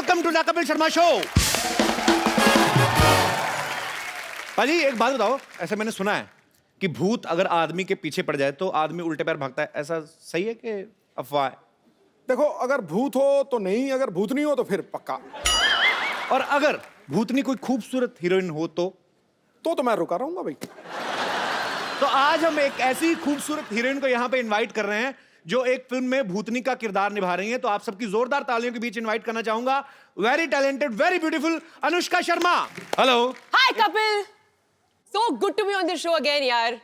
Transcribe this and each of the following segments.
Welcome to the Kapil Sharma show. भाजी एक बात बताओ, ऐसा मैंने सुना है कि भूत अगर आदमी के पीछे पड़ जाए तो आदमी उल्टे पैर भागता है, ऐसा सही है कि अफवाह है? देखो, अगर भूत हो तो नहीं, अगर भूत नहीं हो तो फिर पक्का। और अगर भूतनी कोई खूबसूरत हीरोइन हो तो मैं रुका रहूंगा भाई। तो आज हम एक ऐसी खूबसूरत हीरोइन को यहाँ पे इनवाइट कर रहे हैं जो एक फिल्म में भूतनी का किरदार निभा रही है। तो आप सबकी जोरदार तालियों के बीच इनवाइट करना चाहूंगा very talented, very beautiful Anushka Sharma. Hello. Hi Kapil, so good to be on the show again, यार।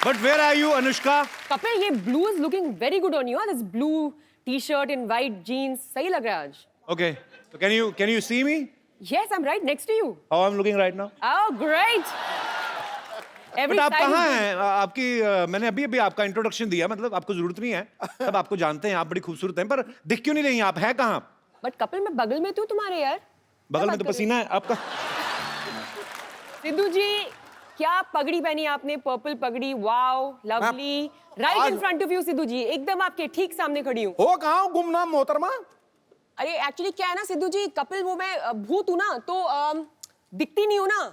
But where are you, Anushka? Kapil, ये blue is looking very good on you। This blue t-shirt and white jeans, सही लग रहा है आज। Okay, so can you see me? Yes, I'm right next to you। How I'm looking right now? Oh, great। Every But आप side कहाँ is हैं? आपकी मैंने अभी आपका इंट्रोडक्शन दिया, मतलब आपको जरूरत नहीं है, सब आपको जानते हैं, आप बड़ी खूबसूरत हैं, पर दिख क्यों नहीं रही हैं? आप है कहाँ? But कपिल, मैं बगल में तो तुम्हारे यार। बगल में तो पसीना है आपका। सिद्धू जी, क्या पगड़ी पहनी आपने, पर्पल पगड़ी, wow lovely. Right in front of you Sidhu ji, एकदम आपके ठीक सामने खड़ी हूँ। हो कहाँ हो गुमनाम मोहतरमा? अरे एक्चुअली क्या है ना सिद्धू जी, कपिल वो मैं भूत हूँ ना, तो दिखती नहीं हूँ ना।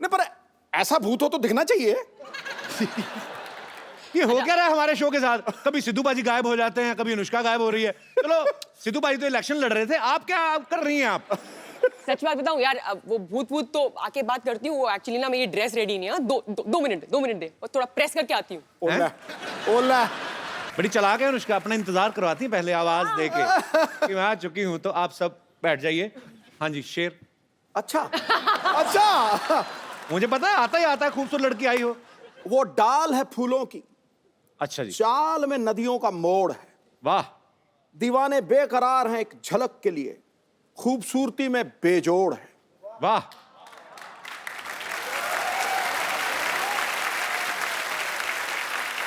नहीं, पर ऐसा भूत हो तो दिखना चाहिए। ये हो क्या रहा है हमारे शो के साथ? कभी सिद्धू बाजी गायब हो जाते हैं, कभी अनुष्का गायब हो रही है। चलो, सिद्धू बाजी तो इलेक्शन लड़ रहे थे, आप क्या कर रही हैं आप? सच बात बताऊं यार, अब वो भूत तो आके बात करती हूँ। वो एक्चुअली ना मेरी ड्रेस रेडी नहीं है। दो मिनट दे, और थोड़ा प्रेस करके आती हूँ। ओला ओला। बड़ी चालाक है अनुष्का, अपना इंतजार करवाती है पहले आवाज दे के कि मैं आ चुकी हूँ, तो आप सब बैठ जाइए। हाँ जी, शेर। अच्छा अच्छा, मुझे पता है, आता है, खूबसूरत लड़की आई हो। वो डाल है फूलों की, अच्छा जी। चाल में नदियों का मोड़ है। वाह। दीवाने बेकरार हैं एक झलक के लिए, खूबसूरती में बेजोड़ है। वाह।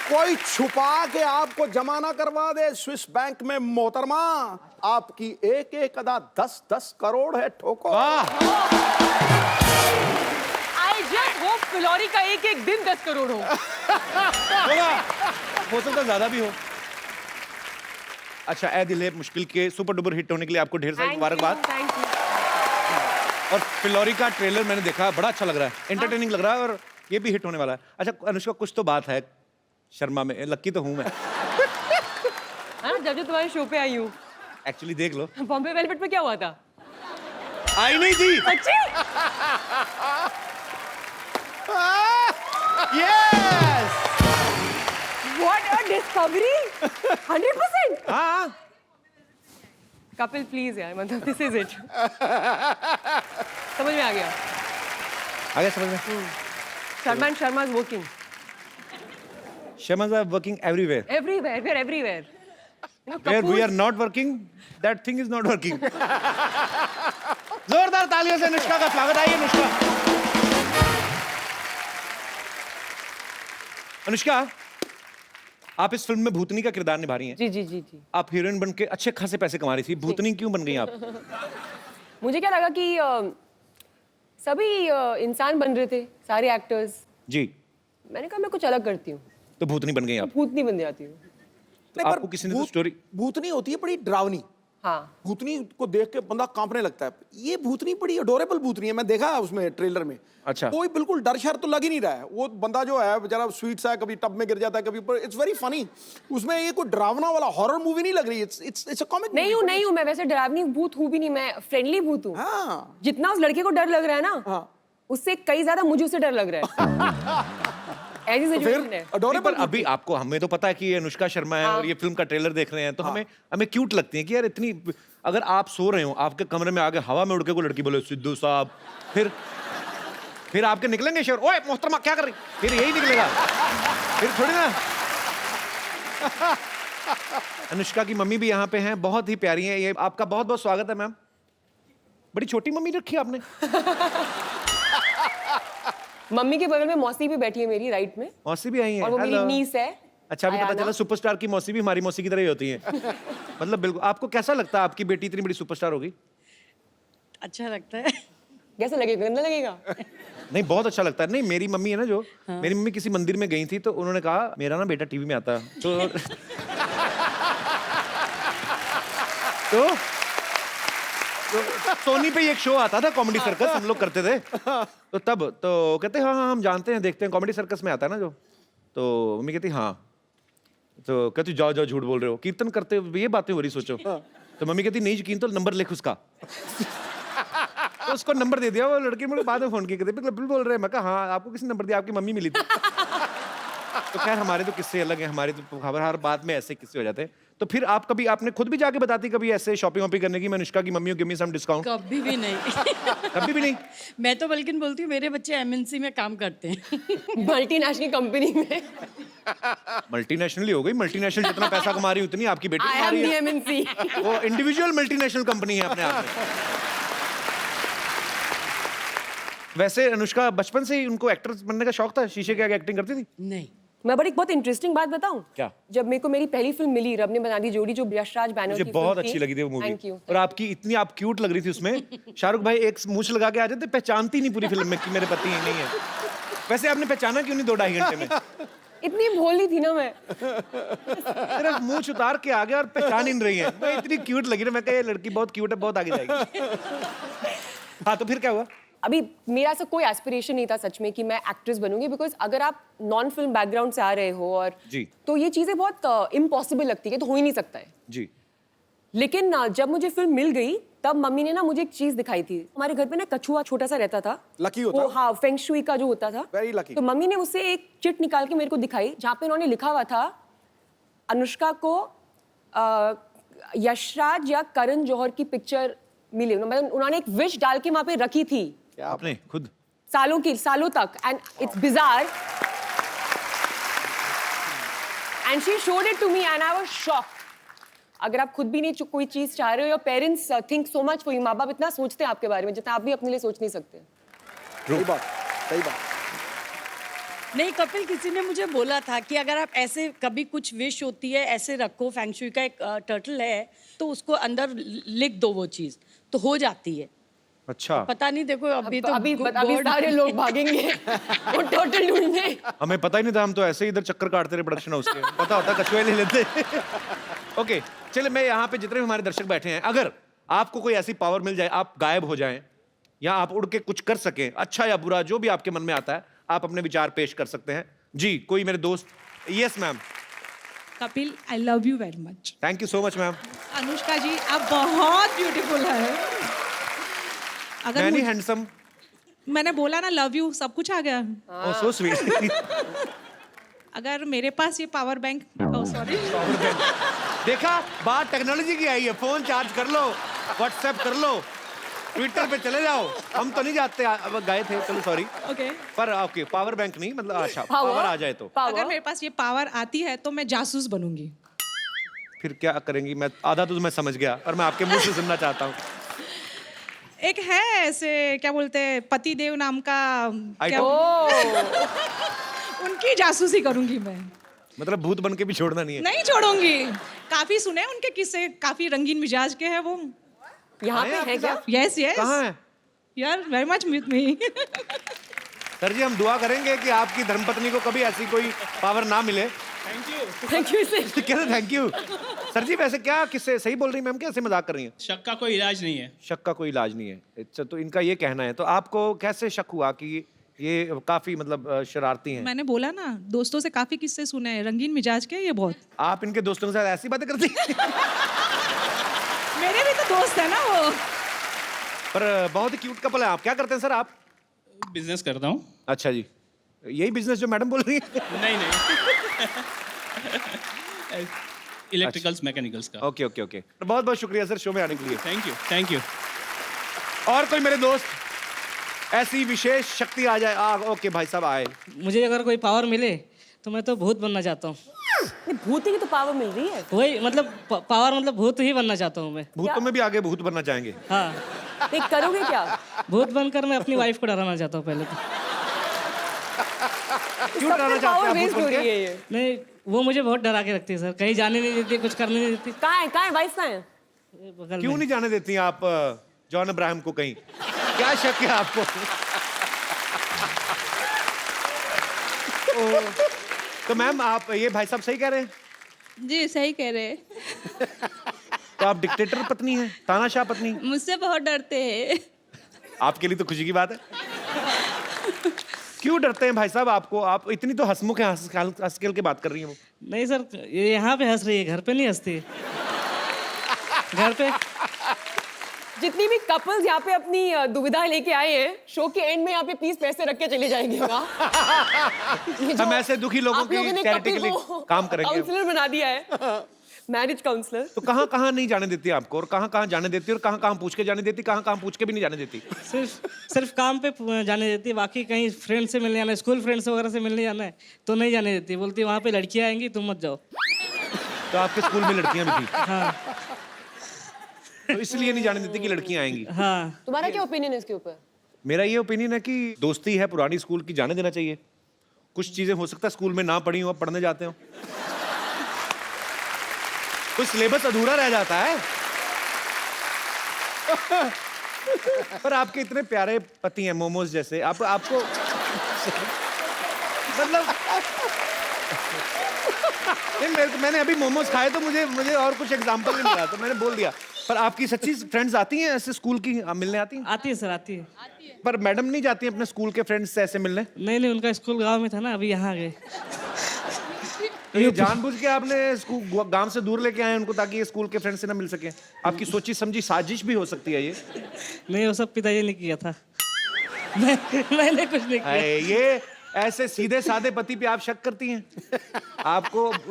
कोई छुपा के आपको जमा ना करवा दे स्विस बैंक में मोहतरमा, आपकी एक एक अदा 10-10 करोड़ है ठोको। वाह। आई जस्ट होप फिलौरी का एक एक दिन 10 करोड़ हो। हो सकता ज्यादा भी हो। अच्छा, ए दिल है मुश्किल के सुपर डुपर हिट होने के लिए आपको ढेर सारी मुबारकबाद। Thank you. और फिलौरी का ट्रेलर मैंने देखा, बड़ा अच्छा लग रहा है, एंटरटेनिंग लग रहा है, और ये भी हिट होने वाला है। अच्छा अनुष्का, कुछ तो बात है शर्मा में, लक्की तो हूं मैं। हाँ, जब तुम्हारे शो पे आई हूँ। एक्चुअली देख लो, बॉम्बे वेलवेट पे क्या हुआ था? आई नहीं थी। अच्छी। यस। What a discovery! 100%. हाँ। कपिल प्लीज यार, मतलब दिस इज इट। समझ में आ गया। आ गया समझ में। Sharma is working Shamas are working everywhere. everywhere. We're everywhere. Where we are not working, that thing is not working. जोरदार तालियों से अनुष्का का स्वागत। आइए अनुष्का। अनुष्का, आप इस फिल्म में भूतनी का किरदार निभा रही हैं। जी जी जी जी। आप हीरोइन बन के अच्छे खासे पैसे कमा रही थी, भूतनी क्यों बन गई आप? मुझे क्या लगा कि सभी इंसान बन रहे थे, सारे एक्टर्स। जी। मैंने कहा मैं कुछ अलग करती हूँ, तो भूतनी बन गई आप। भूत नहीं बन जाती हूँ। नहीं, आपको किसी ने तो स्टोरी। भूतनी होती है बड़ी डरावनी। हाँ, भूतनी को देख के बंदा कांपने लगता है। ये भूतनी बड़ी अडोरेबल भूतनी है, मैं देखा है उसमें ट्रेलर में। अच्छा। कोई बिल्कुल डर शर तो लग ही नहीं रहा है। वो बंदा जो है बेचारा स्वीट सा है, कभी टब में गिर जाता है, कभी ऊपर। It's very funny. उसमें ये कोई डरावना वाला हॉरर मूवी नहीं लग रही। It's a comic. नहीं हूँ मैं वैसे डरावनी भूत हूँ भी नहीं, मैं फ्रेंडली भूत हूँ। हाँ। जितना उस लड़के को डर लग रहा है ना, हाँ। उससे कई ज्यादा मुझे उससे डर लग रहा है। ऐसी सिचुएशन है। पर अभी आपको, हमें तो पता है कि ये अनुष्का शर्मा है और ये फिल्म का ट्रेलर देख रहे हैं, तो हमें क्यूट लगती है कि यार इतनी। अगर आप सो रहे हो, आपके कमरे में आगे हवा में उड़ के कोई लड़की बोले सिद्धू साहब, फिर आपके निकलेंगे शेर, ओए मोहतरमा क्या कर रही, फिर यही निकलेगा, फिर थोड़ी ना। अनुष्का की मम्मी भी यहाँ पे हैं, बहुत ही प्यारी हैं ये। आपका बहुत बहुत स्वागत है मैम। बड़ी छोटी मम्मी रखी आपने। मम्मी के बगल में मौसी भी बैठी है मेरी राइट में, मौसी भी आई है, और वो मेरी नीस है। अच्छा, अभी पता आयाना। चला सुपरस्टार की मौसी भी हमारी मौसी की तरह ही होती है। मतलब बिल्कुल। आपको कैसा लगता है आपकी बेटी इतनी बड़ी सुपरस्टार होगी? अच्छा लगता है। कैसा लगेगा? गंदा लगेगा? नहीं, बहुत अच्छा लगता है। नहीं, मेरी मम्मी है ना जो, मेरी मम्मी किसी मंदिर में गई थी, तो उन्होंने कहा मेरा ना बेटा टीवी में आता है, तो तो सोनी पे एक शो आता था कॉमेडी सर्कस, हम लोग करते थे। तो तब तो कहते हाँ हाँ हम जानते हैं, देखते हैं, कॉमेडी सर्कस में आता है ना जो। तो मम्मी कहती हाँ। तो कहती जाओ जाओ झूठ बोल रहे हो, कीर्तन करते हो ये बातें हो रही सोचो। तो मम्मी कहती नहीं यकीन तो नंबर लिख उसका। तो उसको नंबर दे दिया, वो लड़की मुझे बाद में फोन किया, कहते बिल्कुल बोल रहे हैं। मैं कहा हाँ आपको किसने नंबर दिया, आपकी मम्मी मिली थी। तो खैर हमारे तो किस्से अलग हैं, हमारे तो खबर हर बात में ऐसे किस्से हो जाते हैं। तो फिर आप कभी आपने खुद भी जाके बताती कभी ऐसे शॉपिंग वॉपिंग करने की, मैं अनुष्का की mummy give me some discount? कभी भी नहीं। कभी भी नहीं। मैं तो बल्कि बोलती हूँ मेरे बच्चे एमएनसी में काम करते हैं। मल्टीनेशनल कंपनी में मल्टीनेशनल ही हो गई, मल्टीनेशनल जितना पैसा कमा रही है उतनी आपकी बेटी आई कमा एम रही दी है। एमएनसी। वो इंडिविजुअल मल्टीनेशनल कंपनी है अपने आप में। वैसे अनुष्का बचपन से ही उनको एक्टर बनने का शौक था, शीशे के आगे एक्टिंग करती थी? नहीं। मैं बड़ी बहुत इंटरेस्टिंग बात बताऊं? क्या? जब मेरे को मेरी पहली फिल्म मिली, रब ने बना दी जोड़ी, जो यशराज बैनर मुझे की बहुत फिल्म अच्छी लगी थी वो मूवी। Thank you. और आपकी इतनी आप क्यूट लग रही थी उसमें। शाहरुख भाई एक मूंछ लगा के आ जाते, पहचानती नहीं पूरी फिल्म में कि मेरे पति नहीं है। वैसे आपने पहचाना क्यों नहीं 2-2.5 घंटे में? इतनी भोली थी ना मैं। सिर्फ मूंछ उतार के आ गया और पहचान ही नहीं रही है। मैं इतनी क्यूट लगी ना, मैं कहा ये लड़की बहुत क्यूट है, बहुत आगे जाएगी। हाँ तो फिर क्या हुआ? अभी मेरा ऐसा कोई एस्पिरेशन नहीं था सच में कि मैं एक्ट्रेस बनूंगी, बिकॉज अगर आप नॉन फिल्म बैकग्राउंड से आ रहे हो और जी। तो ये चीजें बहुत इम्पॉसिबल लगती है, तो हो ही नहीं सकता है। जी। लेकिन जब मुझे फिल्म मिल गई तब मम्मी ने ना मुझे एक चीज दिखाई थी। हमारे घर पे ना कछुआ छोटा सा रहता था, लकी होता वो हाँ फेंग शुई का जो होता था। Very lucky. तो मम्मी ने मुझसे एक चिट निकाल के मेरे को दिखाई, जहाँ पे उन्होंने लिखा हुआ था अनुष्का को यशराज या करण जौहर की पिक्चर मिली। मतलब उन्होंने एक विश डाल के वहां पे रखी थी आपने खुद? सालों तक, and it's bizarre, and she showed it to me and I was shocked. अगर आप खुद भी नहीं कोई चीज चाह रहे हो, your parents think so much for you, माँ बाप इतना सोचते हैं आपके बारे में जितना आप भी अपने लिए सोच नहीं सकते। सही बात, सही बात। नहीं कपिल, किसी ने मुझे बोला था कि अगर आप ऐसे कभी कुछ विश होती है ऐसे रखो, फैंगशुई का एक टर्टल है तो उसको अंदर लिख दो, वो चीज तो हो जाती है। अच्छा। पता नहीं, देखो अभी तो अभी God- सारे लोग भागेंगे वो टोटल ढूंढने। हमें पता ही नहीं था, हम तो ऐसे ही इधर चक्कर काटते रहे प्रोडक्शन हाउस के। पता होता कछुए ले लेते। ओके चलिए, मैं यहाँ पे जितने भी हमारे दर्शक बैठे हैं, अगर आपको कोई ऐसी पावर मिल जाए, आप गायब हो जाएं या आप उड़ के कुछ कर सकें, अच्छा या बुरा जो भी आपके मन में आता है, आप अपने विचार पेश कर सकते हैं। जी, कोई मेरे दोस्त? Yes ma'am. Kapil, I love you very much. Thank you so much ma'am. Anushka ji, आप बहुत ब्यूटीफुल है। अगर मैनी मुझे- हैंडसम। मैंने बोला ना लव यू, सब कुछ आ गया। ओह सो स्वीट। अगर मेरे पास ये पावर बैंक, सॉरी, देखा, बात टेक्नोलॉजी की आई है। फोन चार्ज कर लो, व्हाट्सएप कर लो, ट्विटर पे चले जाओ। हम तो नहीं जाते, अब गए थे, चलो सॉरी। ओके। पर ओके, पावर बैंक नहीं, मतलब अच्छा पावर आ जाए तो अगर मेरे पास ये पावर आती है तो मैं जासूस बनूंगी। फिर क्या करेंगी? मैं आधा तो मैं समझ गया, पर मैं आपके मुंह से सुनना चाहता हूँ। एक है ऐसे, क्या बोलते हैं, पतिदेव नाम का, क्या उनकी जासूसी करूंगी मैं। मतलब भूत बन के भी छोड़ना नहीं है। नहीं छोड़ूंगी। काफी सुने उनके किस्से, काफी रंगीन मिजाज के हैं वो। यहाँ पे है क्या? Yes yes. कहाँ है? यार very much with me. Sir ji, हम दुआ करेंगे कि आपकी धर्मपत्नी को कभी ऐसी कोई पावर ना मिले। Thank you sir. कैसे थैंक यू सर जी? वैसे क्या किससे सही बोल रही मैम, कैसे मजाक कर रही हैं? शक का कोई इलाज नहीं है। शक का कोई इलाज नहीं है। अच्छा, तो इनका ये कहना है, तो आपको कैसे शक हुआ कि ये काफी मतलब शरारती हैं? मैंने बोला ना, दोस्तों से काफी किस्से सुने हैं, रंगीन मिजाज के ये बहुत। आप इनके दोस्तों के साथ ऐसी बातें करती हैं? मेरे भी तो दोस्त है ना वो। पर बहुत ही क्यूट कपल है। आप क्या करते हैं सर आप? बिजनेस करता हूँ। अच्छा जी, यही बिजनेस जो मैडम बोल रही है? नहीं नहीं। इलेक्ट्रिकल्स मैकेनिकल्स का। ओके ओके ओके, बहुत बहुत शुक्रिया सर शो में आने के लिए। Thank you thank you. और कोई मेरे दोस्त ऐसी विशेष शक्ति आ जाए? ओके भाई साहब आए। मुझे अगर कोई पावर मिले तो मैं तो भूत बनना चाहता हूँ। भूत की तो पावर मिल रही है। वही मतलब पावर, मतलब भूत ही बनना चाहता हूँ मैं। भूतों में भी आगे भूत बनना चाहेंगे? हाँ, नहीं करोगे क्या? भूत बनकर मैं अपनी वाइफ को डराना चाहता हूँ पहले तो। क्यों डराना चाहते हैं आप भूत वेस्ट हो बन रही के? है ये। नहीं, वो मुझे बहुत डरा के रखती है सर, कहीं जाने नहीं देती, कुछ करने नहीं देती। कहाँ है वाइफ कहाँ है? ये बगल क्यों में। नहीं जाने देती आप जॉन अब्राहम को कहीं? क्या शक है आपको? तो मैम आप ये भाई साहब सही कह रहे हैं? जी सही कह रहे हैं। तो तो आप डिक्टेटर पत्नी हैं, तानाशाह पत्नी। मुझसे बहुत डरते हैं। आपके लिए तो खुशी की बात है। क्यों डरते हैं भाई साहब आपको? आप इतनी तो हंसमुख हैं, हंस खेल के बात कर रही हैं वो। नहीं सर, ये यहाँ पे हंस रही है, घर पे नहीं हंसती। घर पे जितनी भी कपल्स यहाँ पे अपनी दुविधा लेके आए हैं, शो के एंड में यहाँ पे प्लीज पैसे रख के चले जाएंगे। हम ऐसे दुखी लोगों की चैरिटी के लिए काम करेंगे। काउंसलर बना दिया है, मैरिज काउंसलर। तो कहाँ कहाँ नहीं जाने देती आपको, और कहाँ कहाँ जाने देती, और कहाँ कहाँ पूछ के जाने देती, कहाँ कहाँ पूछ के भी नहीं जाने देती? सिर्फ काम पे जाने देती है, बाकी कहीं फ्रेंड से मिलने जाना है, स्कूल फ्रेंड्स वगैरह से मिलने जाना है तो नहीं जाने देती। बोलती है वहाँ पे लड़कियाँ आएंगी, तुम मत जाओ। तो आपके स्कूल में लड़कियां भी थी? हाँ तो इसलिए नहीं जाने देती कि लड़कियां आएंगी। हाँ। तुम्हारा क्या ओपिनियन है इसके ऊपर? मेरा ये ओपिनियन है कि दोस्ती है पुरानी स्कूल की, जाने देना चाहिए। कुछ चीजें हो सकता है स्कूल में ना पढ़ी हो, अब पढ़ने जाते हो, कुछ सिलेबस अधूरा रह जाता है। पर आपके इतने प्यारे पति हैं, मोमोज जैसे, आपको मतलब नहीं, मैंने अभी मोमोज खाए तो मुझे और कुछ एग्जांपल नहीं मिला, तो मैंने बोल दिया। पर आपकी सच्ची फ्रेंड्स आती हैं ऐसे स्कूल की मिलने आती हैं? आती है सर, आती है। पर मैडम नहीं जाती हैं अपने स्कूल के फ्रेंड्स से ऐसे मिलने? नहीं, उनका स्कूल गांव में था ना, अभी यहाँ आ गए। तो ये जानबूझ के आपने स्कूल गांव से दूर लेके आए उनको, ताकि ये स्कूल के फ्रेंड से ना मिल सके? आपकी सोची समझी साजिश भी हो सकती है ये। मैं वो सब पिताजी ने किया था। मैंने कुछ नहीं किया। ये ऐसे सीधे साधे पति पे आप शक करती हैं?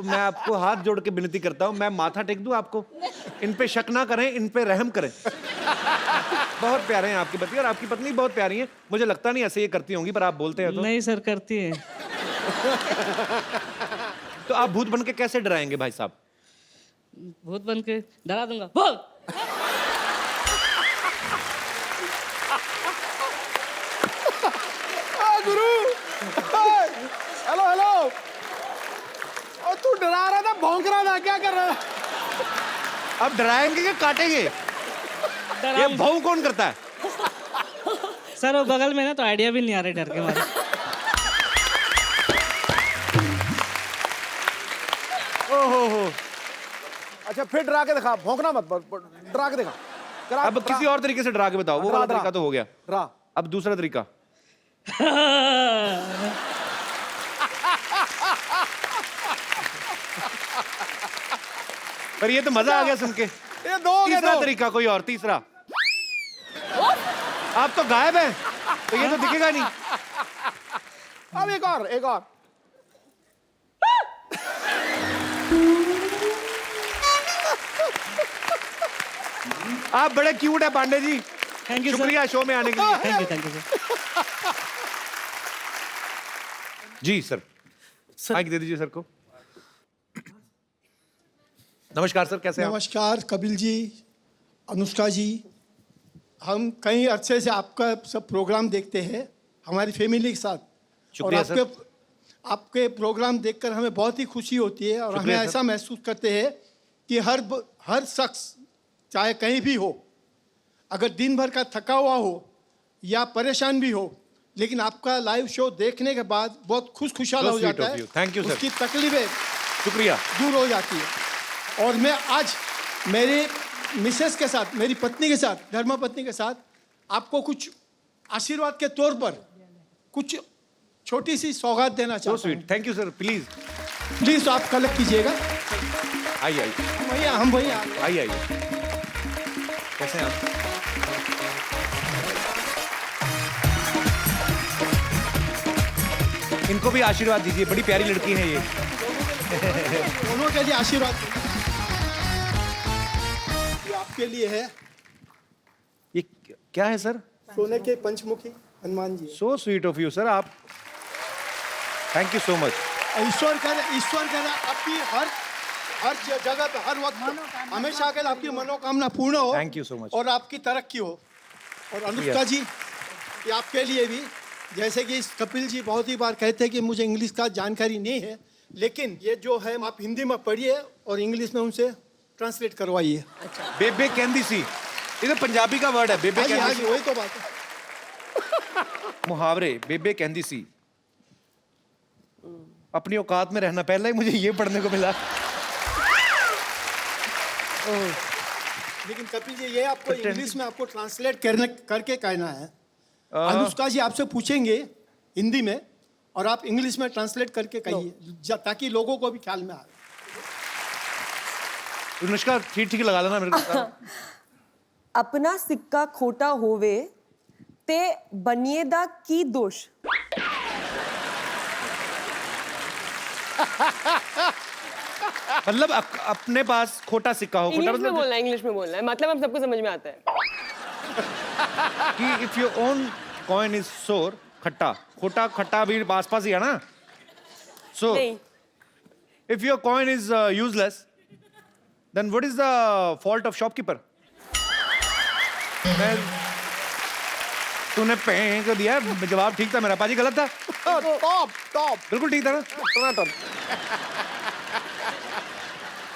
मैं आपको हाथ जोड़ के विनती करता हूँ, मैं माथा टेक दूं आपको, इन पे शक ना करें, इन पे रहम करें। बहुत प्यारे हैं आपके पति, और आपकी पत्नी बहुत प्यारी है। मुझे लगता नहीं ऐसे ये करती होंगी, पर आप बोलते हैं तो। नहीं सर, करती है। तो आप भूत बन के कैसे डराएंगे भाई साहब? भूत बन के डरा दूंगा, बोल। गुरु, हेलो। और तू डरा रहा था, भौंक रहा था, क्या कर रहा था? अब डराएंगे कि काटेंगे? ये भाव कौन करता है? सर वो बगल में ना, तो आइडिया भी नहीं आ रहा डर के मारे। ओहो, अच्छा फिर डरा के दिखा, भौंकना मत, डरा के दिखा। अब किसी और तरीके से डरा के बताओ। वो वाला तरीका तो हो गया, डरा। अब दूसरा तरीका। पर ये तो मजा आ गया सुन के। ये दो हो गए, तीसरा दो। तरीका कोई और, तीसरा। आप तो गायब हैं, तो ये तो दिखेगा नहीं। अब एक और। आप बड़े क्यूट है Pandey ji. Thank you sir. शुक्रिया शो में आने के लिए। Thank you sir. जी सर, माइक दे दीजिए सर को। नमस्कार सर, कैसे हैं आप? नमस्कार कपिल जी, अनुष्का जी। हम कई अरसे से आपका सब प्रोग्राम देखते हैं हमारी फैमिली के साथ। शुक्रिया और आपके प्रोग्राम देखकर हमें बहुत ही खुशी होती है, और हमें शुक्रिया सर। ऐसा महसूस करते हैं कि हर शख्स चाहे कहीं भी हो, अगर दिन भर का थका हुआ हो या परेशान भी हो, लेकिन आपका लाइव शो देखने के बाद बहुत खुशहाल So हो sweet जाता of है। you. Thank you, sir. उसकी तकलीफें शुक्रिया। दूर हो जाती है। और मैं आज मेरे मिसेस के साथ, मेरी पत्नी के साथ, धर्मपत्नी के साथ आपको कुछ आशीर्वाद के तौर पर कुछ छोटी सी सौगात देना सो चाहता हूँ। Sweet, thank you sir. Please please आप कलेक्ट कीजिएगा। आइए हम भैया आइए। कैसे हैं आप? इनको भी आशीर्वाद दीजिए, बड़ी प्यारी लड़की है ये। दोनों के लिए आशीर्वाद। ये आपके लिए है, ये क्या है सर? सोने के पंचमुखी Hanuman ji. So sweet of you sir. आप थैंक यू सो मच। ईश्वर करे आपकी हर जगह पे, हर वक्त, हमेशा अगर आपकी मनोकामना पूर्ण हो। Thank you so much. और आपकी तरक्की हो। और अनुष्का जी, ये आपके लिए भी, जैसे कि कपिल जी बहुत ही बार कहते हैं कि मुझे इंग्लिश का जानकारी नहीं है, लेकिन ये जो है आप हिंदी में पढ़िए और इंग्लिश में उनसे ट्रांसलेट करवाइए। बेबे कहंदी सी, ये तो पंजाबी का वर्ड है। बेबे हाँ कहंदी जी, सी वही तो बात है। मुहावरे, बेबे कहंदी सी। अपनी औकात में रहना, पहले ही मुझे ये पढ़ने को मिला। लेकिन कपिल जी ये आपको इंग्लिश में आपको ट्रांसलेट करके कहना है। अनुष्का जी आपसे पूछेंगे हिंदी में और आप इंग्लिश में ट्रांसलेट करके कहिए ताकि लोगों को भी ख्याल में आए। अनुष्का ठीक ठीक लगा लेना मेरे को। अपना सिक्का खोटा होवे ते बनिएदा की दोष। मतलब अपने पास खोटा सिक्का हो, खोटा इंग्लिश में मतलब बोलना है, इंग्लिश में बोलना है, मतलब हम सबको समझ में आता है। कि if your own coin is सोर, खट्टा, खोटा खट्टा भी आसपास ही है ना। सो नहीं, if your coin is useless, then what is the fault of shopkeeper? तूने फेंक दिया, जवाब ठीक था मेरा। पाजी गलत था? टॉप बिल्कुल ठीक था ना? टनाटन।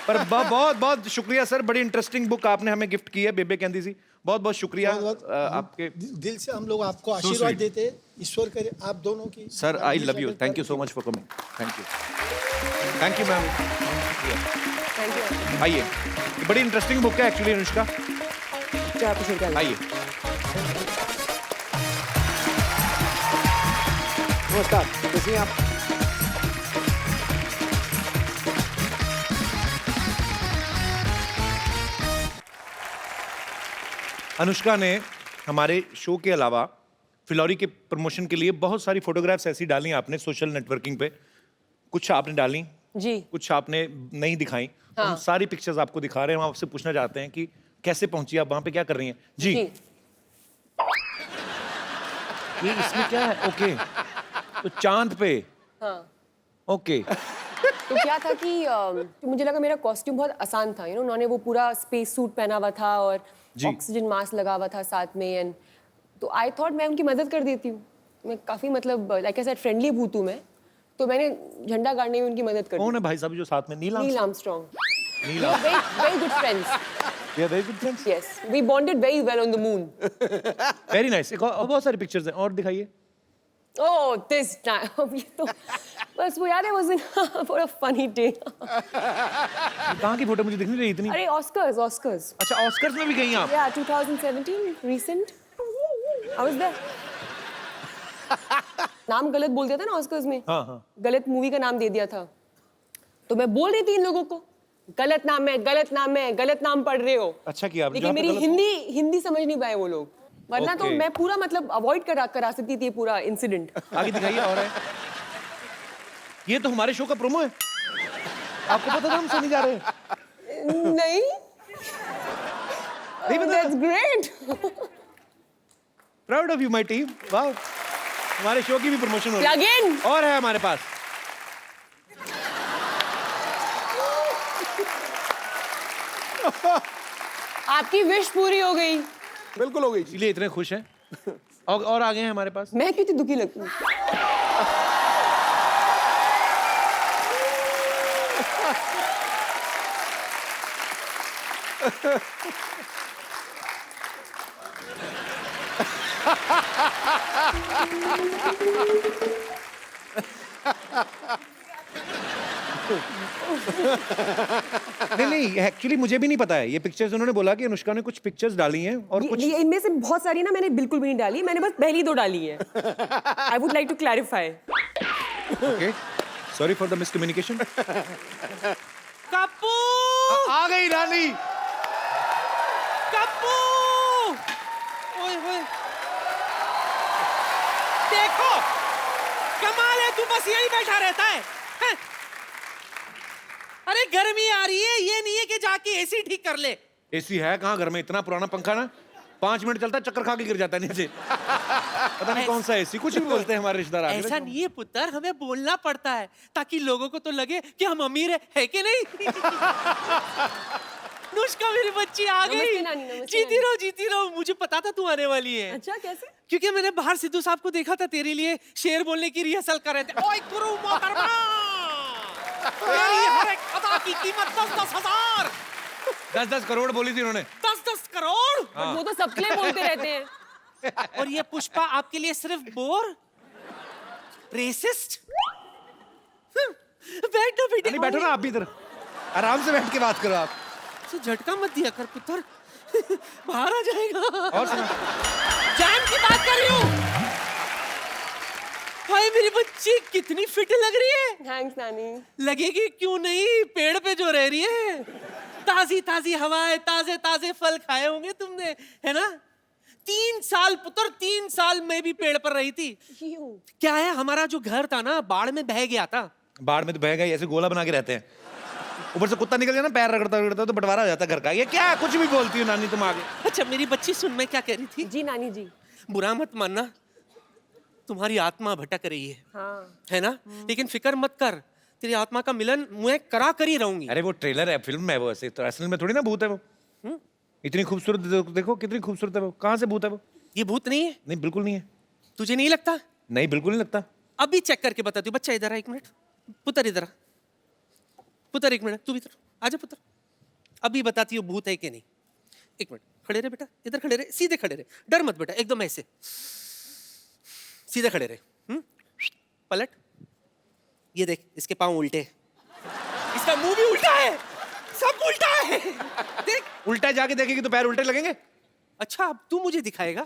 पर बहुत बहुत शुक्रिया सर, बड़ी इंटरेस्टिंग बुक आपने हमें गिफ्ट की है, बेबे कहती सी। बहुत बहुत शुक्रिया आपके। दिल से हम लोग आपको आशीर्वाद देते हैं। ईश्वर करे आप दोनों की। Sir I love you, thank you so much for coming. Thank you ma'am. Thank you. आइए, बड़ी इंटरेस्टिंग बुक है एक्चुअली अनुष्का। चाय पूछ के आइए। नमस्कार, कैसी हैं आप? अनुष्का ने हमारे शो के अलावा फिलौरी के प्रमोशन के लिए बहुत सारी फोटोग्राफ्स ऐसी डाली आपने सोशल नेटवर्किंग पे। कुछ आपने डाली, जी। कुछ आपने नहीं दिखाई। हाँ। हम सारी पिक्चर्स आपको दिखा रहे हैं। हम आपसे पूछना चाहते हैं कि कैसे पहुंची आप वहां पे, क्या कर रही हैं? जी। ये इसमें क्या है? ओके, तो चांद पे। हाँ। ओके। तो क्या था कि मुझे लगा मेरा कॉस्ट्यूम बहुत आसान था, उन्होंने वो पूरा स्पेस सूट पहना हुआ था और ऑक्सीजन मास्क लगा हुआ था साथ में, एंड तो आई थॉट मैं उनकी मदद कर देती हूँ। मैं काफी मतलब लाइक आई सेड फ्रेंडली भूत हूँ मैं, तो मैंने झंडा गाड़ने में उनकी मदद कर दी। कौन है भाई साहब जो साथ में? Neil Armstrong. Neil very good friends. We are very good friends. Yes, we bonded very well on the moon. Very nice. एक और बहुत सारी पिक्चर्स हैं, और दिखाइए। Oh, this time. ये तो बस वो याद है was for a funny day. कहाँ की फोटो मुझे दिख नहीं रही इतनी? अरे Oscars. अच्छा, ऑस्कर्स में भी गई आप? Yeah, 2017, recent. I was there. नाम गलत बोल दिया था ना ऑस्कर्स में। हाँ। गलत मूवी का नाम दे दिया था, तो मैं बोल रही थी इन लोगों को गलत नाम है, गलत नाम पढ़ रहे हो। अच्छा किया आपने। लेकिन मेरी हिंदी समझ नहीं पाए वो लोग, वरना तो मैं पूरा मतलब अवॉइड करा सकती थी पूरा इंसिडेंट। आगे दिखाइए। और है ये तो हमारे शो का प्रोमो है। आपको पता था हम सुनने जा रहे हैं? नहीं That's great. Proud of you my team. वाह, हमारे शो की भी प्रमोशन हो रही है। Plug in. और है हमारे पास। आपकी विश पूरी हो गई। बिल्कुल हो गई। इसलिए इतने खुश हैं। और आगे हैं हमारे पास। मैं कितनी दुखी लगती हूँ। नहीं, एक्चुअली मुझे भी नहीं पता है ये पिक्चर्स। उन्होंने बोला कि अनुष्का ने कुछ पिक्चर्स डाली हैं और कुछ इनमें से बहुत सारी ना मैंने बिल्कुल भी नहीं डाली, मैंने बस पहली 2 डाली है। I would like to clarify. Okay, sorry for the miscommunication. Kappu आ गई रानी। कप्पू ओए होए, देखो कमाल है, तू बस यही बैठा रहता है। हैं? अरे गर्मी आ रही है, ये नहीं है कि जाके एसी ठीक कर ले। एसी है कहाँ घर में? इतना पुराना पंखा ना 5 मिनट चलता है, चक्कर खा के गिर जाता है नीचे। पता नहीं कौन सा एसी, कुछ भी बोलते हैं हमारे रिश्तेदार। ऐसा नहीं है पुत्र, हमें बोलना पड़ता है ताकि लोगों को तो लगे कि हम अमीर है कि नहीं? अनुष्का मेरी बच्ची आ नमस्ते गई। नानी, नमस्ते जीती रहो। मुझे पता था तू आने वाली है। अच्छा, कैसे? क्योंकि मैंने बाहर सिद्धू साहब को देखा था, तेरे लिए शेर बोलने की रिहर्सल कर रहे थे। ओए गुरु मोहतरमा, मेरी हर एक अदा की कीमत 10,000। 10 करोड़ बोली थी उन्होंने। 10 करोड़। बट वो तो सबके लिए बोलते रहते हैं। और ये पुष्पा आपके लिए सिर्फ बोर, रेसिस्ट। बैठो बेटे। नहीं बैठो ना आप भी इधर, आराम से बैठ के बात करो आप। झटका मत दिया कर पुत्र, बाहर आ जाएगा। और सुना। जान की बात कर रही हूँ। भाई मेरी बच्ची कितनी फिट लग रही है। थैंक्स नानी। लगेगी क्यों नहीं, पेड़ पे जो रह रही है। ताजी ताजी हवाएं, ताजे ताजे फल खाए होंगे तुमने, है ना? 3 साल पुत्र, 3 साल मैं भी पेड़ पर रही थी। क्या है, हमारा जो घर था ना बाढ़ में बह गया था। बाढ़ में तो बह गई, ऐसे गोला बना के रहते हैं, ऊपर से कुत्ता निकल जाए ना पैर रगड़ता रगड़ता तो बंटवारा हो जाता है घर का। ये क्या कुछ भी बोलती हो नानी तुम आगे। अच्छा मेरी बच्ची सुन, मैं क्या कह रही थी। जी नानी जी। बुरा मत मानना, तुम्हारी आत्मा भटक रही है, हाँ। है ना? लेकिन फिक्र मत कर, तेरी आत्मा का मिलन मैं करा कर ही रहूंगी। अरे वो ट्रेलर है, फिल्म है वो, ऐसे तो असल में थोड़ी ना भूत है वो। इतनी खूबसूरत देखो कितनी खूबसूरत है वो, कहाँ से भूत है वो? ये भूत नहीं है? नहीं बिल्कुल नहीं है। तुझे नहीं लगता? नहीं बिल्कुल नहीं लगता। अभी चेक करके बताती हूँ। बच्चा इधर आ, 1 मिनट। पुत्र इधर आ, पुत्र 1 मिनट, तू भी इधर आजा पुत्र। अभी बताती हूँ भूत है कि नहीं। 1 मिनट खड़े रहे बेटा, इधर खड़े रहे, सीधे खड़े रहे, डर मत बेटा, एकदम ऐसे सीधे खड़े रहे। पलट, ये देख इसके पाँव उल्टे, इसका मुंह भी उल्टा है, सब उल्टा है। देख उल्टा जाके देखेगी तो पैर उल्टे लगेंगे। अच्छा अब तू मुझे दिखाएगा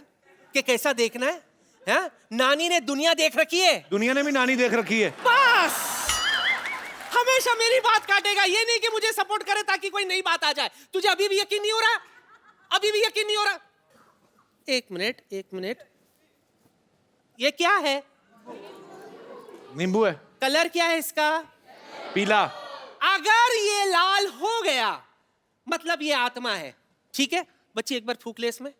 कि कैसा देखना है, हाँ? नानी ने दुनिया देख रखी है। दुनिया ने भी नानी देख रखी है। बस हमेशा मेरी बात काटेगा, ये नहीं कि मुझे सपोर्ट करे ताकि कोई नई बात आ जाए। तुझे अभी भी यकीन नहीं हो रहा? अभी भी यकीन नहीं हो रहा? 1 मिनट 1 मिनट, ये क्या है? नींबू है। कलर क्या है इसका? पीला। अगर ये लाल हो गया मतलब ये आत्मा है, ठीक है? बच्ची एक बार फूक ले इसमें।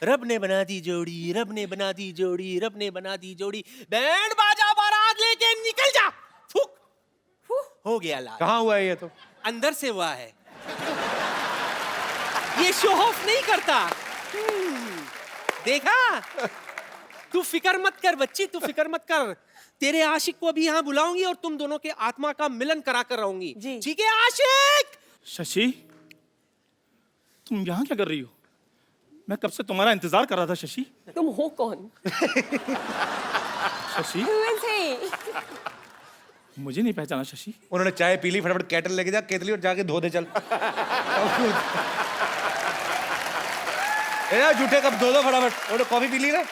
रब ने बना दी जोड़ी, रब ने बना दी जोड़ी, रब ने बना दी जोड़ी, बैंड बाजा बारात लेके निकल जा। फूक, हो गया लाल। कहाँ हुआ है ये? तो अंदर से हुआ है, ये शो ऑफ नहीं करता। देखा? तू फिक्र मत कर बच्ची, तू फिक्र मत कर। तेरे आशिक को भी यहाँ बुलाऊंगी और तुम दोनों के आत्मा का मिलन करा कर रहूंगी, ठीक है आशिक? शशि, तुम यहाँ क्या कर रही हो? मैं कब से तुम्हारा इंतजार कर रहा था शशि। तुम हो कौन? Shashi, Who is he? मुझे नहीं पहचाना शशि। उन्होंने चाय पी ली, फटाफट केटल लेके जा केतली और जाके धो दे चल। ए झूठे कब धो दो फटाफट, और कॉफी पी ली ना।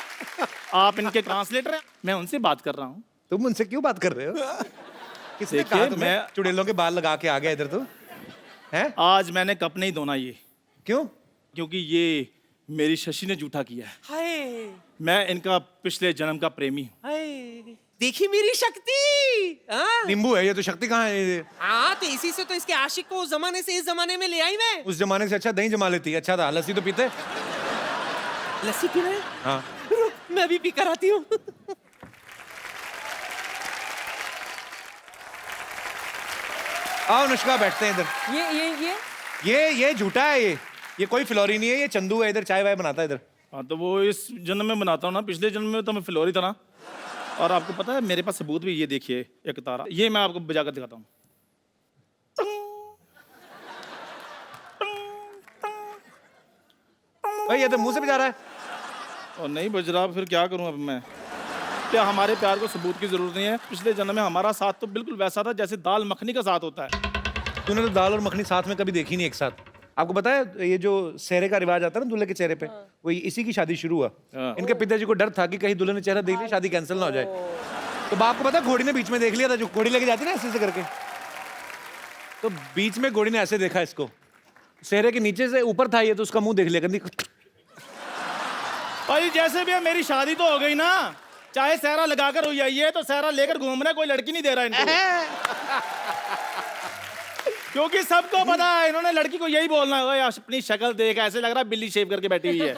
आप इनके ट्रांसलेटर हैं, मैं उनसे बात कर रहा हूँ। तुम उनसे क्यों बात कर रहे हो? किसने देखिए, कहा तुम्हें मैं- चुड़ैलों के बाल लगा के आ गया इधर? तो हैं? आज मैंने कप नहीं धोना ये, क्यों? क्योंकि ये मेरी शशि ने जूठा किया है। हाय मैं इनका पिछले जन्म का प्रेमी हूँ। हाय, देखी मेरी शक्ति। हाँ? नींबू है ये तो, शक्ति कहाँ है ये? हाँ तो इसी से तो इसके आशिक को उस जमाने से इस जमाने में ले आई मैं। उस जमाने से अच्छा दही जमा लेती है। अच्छा था, लस्सी तो पीते। लस्सी पी रहे हैं? हाँ रुक, मैं भी पी कर आती हूँ। आओ अनुष्का, बैठते हैं इधर। ये झूठा है ये कोई फिलौरी नहीं है, ये चंदू है, इधर चाय वाय बनाता है इधर। हाँ तो वो इस जन्म में बनाता हूँ ना, पिछले जन्म में तो मैं फिलौरी था ना। और आपको पता है मेरे पास सबूत भी, ये देखिए एक तारा, ये मैं आपको बजाकर दिखाता हूँ। भाई ये तो मुंह से बजा रहा है। और नहीं बज रहा, फिर क्या करूँ अब मैं? क्या हमारे प्यार को सबूत की जरूरत नहीं है? पिछले जन्म में हमारा साथ तो बिल्कुल वैसा था जैसे दाल मखनी का साथ होता है। तूने तो दाल और मखनी साथ में कभी देखी नहीं एक साथ। आपको पता है ये जो सेहरे का रिवाज आता है ना दूल्हे के चेहरे पे, वो इसी की शादी शुरू हुआ। इनके पिताजी को डर था कि कहीं दूल्हे ने चेहरा देख लिया शादी कैंसिल ना हो जाए। तो बाप को पता है घोड़ी ने बीच में देख लिया था, जो घोड़ी लेके जाती है ना ऐसे करके, तो बीच में घोड़ी ने ऐसे देखा इसको, सेहरे के नीचे से ऊपर था ये, तो उसका मुंह देख लिया कहती भाई जैसे भी है मेरी शादी तो हो गई ना, चाहे सहरा लगाकर हुई है, ये तो सहरा लेकर घूम रहा है, कोई लड़की नहीं दे रहा इनको। क्योंकि सबको पता है इन्होंने लड़की को यही बोलना है, यार अपनी शक्ल देख ऐसे लग रहा है बिल्ली शेव करके बैठी हुई है।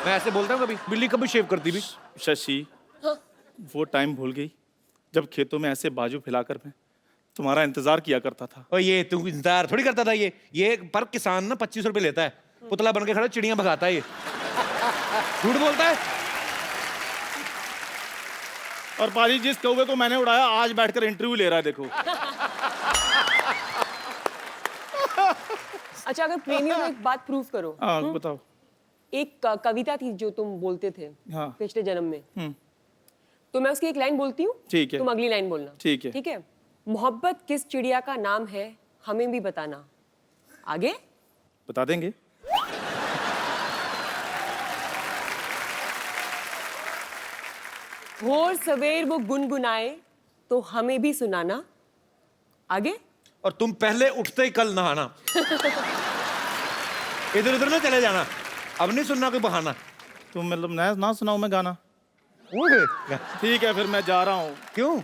मैं ऐसे बोलता हूँ कभी, बिल्ली कभी शेव करती भी। शशि, वो टाइम भूल गई जब खेतों में ऐसे बाजू फैलाकर मैं तुम्हारा इंतजार किया करता था। और ये तू इंतजार थोड़ी करता था, ये पर किसान ना 25 रुपए लेता है, पुतला बन के खड़ा चिड़ियां भगाता है ये। झूठ बोलता है। और पाजी जिस कौवे को मैंने उड़ाया आज बैठकर इंटरव्यू ले रहा है, देखो। अच्छा अगर प्रेमी हो तो एक बात प्रूव करो। हाँ बताओ। एक कविता थी जो तुम बोलते थे हाँ। पिछले जन्म में, तो मैं उसकी एक लाइन बोलती हूँ, ठीक है। तुम अगली लाइन बोलना। ठीक है। ठीक है। मोहब्बत किस चिड़िया का नाम है हमें भी बताना। आगे बता देंगे। भोर सवेर वो गुनगुनाए तो हमें भी सुनाना। आगे? और तुम पहले उठते ही कल नहाना। इधर उधर ना चले जाना, अब नहीं सुनना कोई बहाना। तुम मतलब ना सुनाओ मैं गाना? ओए, ठीक है फिर मैं जा रहा हूँ। क्यों?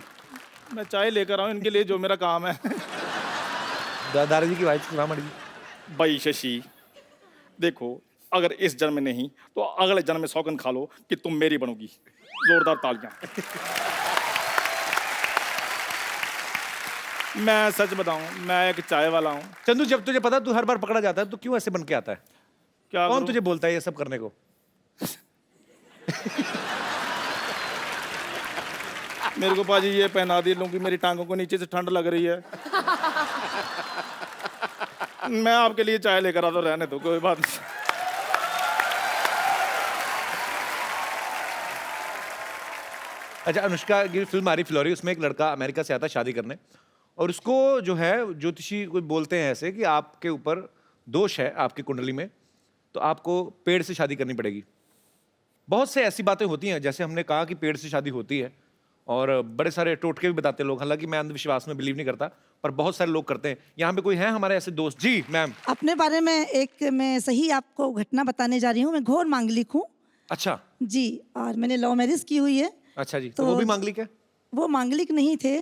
मैं चाय लेकर आऊँ इनके लिए, जो मेरा काम है। दादाजी की वाइफ सुना मड़ी। भाई शशि, देखो अगर इस जन्म में नहीं तो अगले जन्म में सौगंध खा लो कि तुम मेरी बनोगी। जोरदार तालियां। मैं सच बताऊं, मैं एक चाय वाला हूं। चंदू, जब तुझे पता तू हर बार पकड़ा जाता है तो क्यों ऐसे बन के आता है? क्या कौन करूं? तुझे बोलता है ये सब करने को? मेरे को पाजी ये पहना दी लूंगी, मेरी टांगों को नीचे से ठंड लग रही है। मैं आपके लिए चाय लेकर आता, रहने दो, कोई बात नहीं। अच्छा, अनुष्का की फिल्म आ रही फ्लोरी, उसमें एक लड़का अमेरिका से आता है शादी करने, और उसको जो है ज्योतिषी कोई बोलते हैं ऐसे कि आपके ऊपर दोष है आपकी कुंडली में, तो आपको पेड़ से शादी करनी पड़ेगी। बहुत से ऐसी बातें होती हैं, जैसे हमने कहा कि पेड़ से शादी होती है, और बड़े सारे टोटके भी बताते हैं लोग। हालांकि मैं अंधविश्वास में बिलीव नहीं करता, पर बहुत सारे लोग करते हैं। यहाँ पे कोई है हमारे ऐसे दोस्त? जी मैम। अपने बारे में एक मैं सही आपको घटना बताने जा रही हूँ। मैं घोर मांगलिक हूँ अच्छा जी, और मैंने लव मैरिज की हुई है। अच्छा जी, तो वो भी मांगलिक है? वो मांगलिक नहीं थे,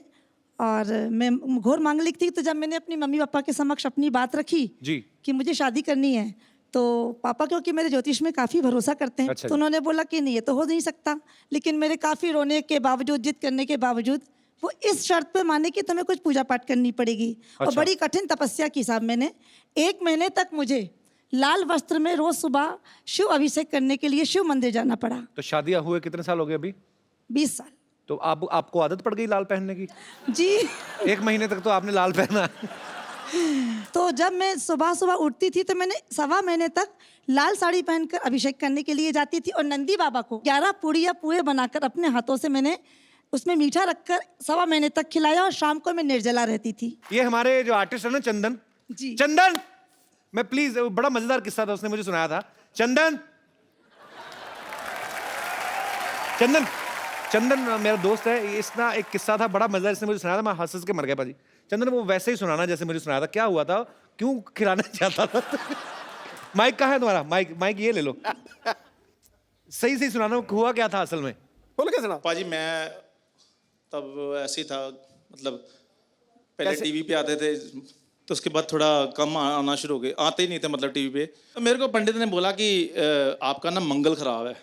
और मैं घोर मांगलिक थी। तो जब मैंने अपनी मम्मी पापा के समक्ष अपनी बात रखी जी कि मुझे शादी करनी है, तो पापा क्योंकि मेरे ज्योतिष में काफ़ी भरोसा करते हैं, अच्छा तो उन्होंने बोला कि नहीं, ये तो हो नहीं सकता। लेकिन मेरे काफ़ी रोने के बावजूद, जिद करने के बावजूद, वो इस शर्त पे माने कि तुम्हें कुछ पूजा पाठ करनी पड़ेगी। और अच्छा। बड़ी कठिन तपस्या की साहब मैंने। 1 महीने तक मुझे लाल वस्त्र में रोज सुबह शिव अभिषेक करने के लिए शिव मंदिर जाना पड़ा। तो शादियां हुए कितने साल हो गए अभी? 20 साल। तो आपको आदत पड़ गई लाल पहनने की? जी। 1 महीने तक तो आपने लाल पहना। तो जब मैं सुबह सुबह उठती थी तो मैंने 1.25 महीने तक लाल साड़ी पहनकर अभिषेक करने के लिए जाती थी। और नंदी बाबा को 11 पूड़ियाँ पुए बनाकर अपने हाथों से मैंने उसमें मीठा रखकर 1.25 महीने तक खिलाया, और शाम को मैं निर्जला रहती थी। ये हमारे जो आर्टिस्ट है ना, चंदन जी। चंदन, मैं प्लीज, बड़ा मजेदार किस्सा था, उसने मुझे सुनाया था। चंदन चंदन चंदन मेरा दोस्त है, इसका एक किस्सा था बड़ा मजेदार, इसने मुझे सुनाया था, मैं हंस हंस के मर गया पाजी। चंदन वो वैसे ही सुनाना जैसे मुझे सुनाया था। क्या हुआ था, क्यों खिलाना चाहता था? माइक कहाँ है तुम्हारा? माइक ये ले लो। सही सही सुनाना, हुआ क्या था असल में? बोल के सुना। पाजी मैं तब ऐसे ही था, मतलब पहले कैसे? टीवी पे आते थे, तो उसके बाद थोड़ा कम आना शुरू हो गए, आते ही नहीं थे मतलब टीवी पे। तो मेरे को पंडित ने बोला कि आपका ना मंगल खराब है।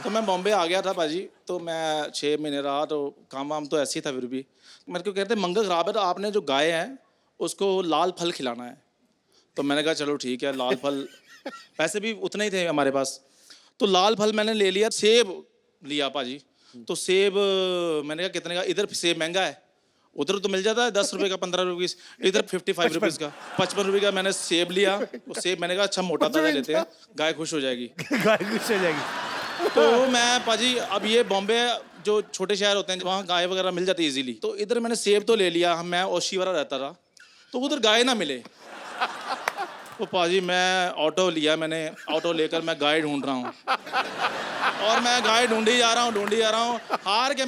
तो मैं बॉम्बे आ गया था पाजी, तो मैं 6 महीने रहा, तो काम वाम तो ऐसे ही था। फिर भी मेरे को कहते मंगल खराब है, तो आपने जो गाय है उसको लाल फल खिलाना है। तो मैंने कहा चलो ठीक है, लाल फल, पैसे भी उतने ही थे हमारे पास, तो लाल फल मैंने ले लिया। सेब लिया पाजी, तो सेब मैंने कहा कितने का? इधर सेब महंगा है, उधर तो मिल जाता है 10 रुपए का, 15 रुपए का, इधर 55 रुपीज़ का, 55 रुपए का मैंने सेब लिया। वो सेब मैंने कहा अच्छा मोटा ताजा लेते हैं, गाय खुश हो जाएगी। गाय खुश हो जाएगी। तो मैं पाजी, अब ये बॉम्बे जो छोटे शहर होते हैं वहाँ गाय वगैरह मिल जाती है इजीली, तो इधर मैंने सेब तो ले लिया। मैं ओशीवारा रहता था, तो उधर गाय ना मिले, तो पाजी मैं ऑटो लिया, मैंने ऑटो लेकर मैं गाय ढूंढ रहा हूँ, और मैं गाय ढूंढी जा रहा हूँ। हार के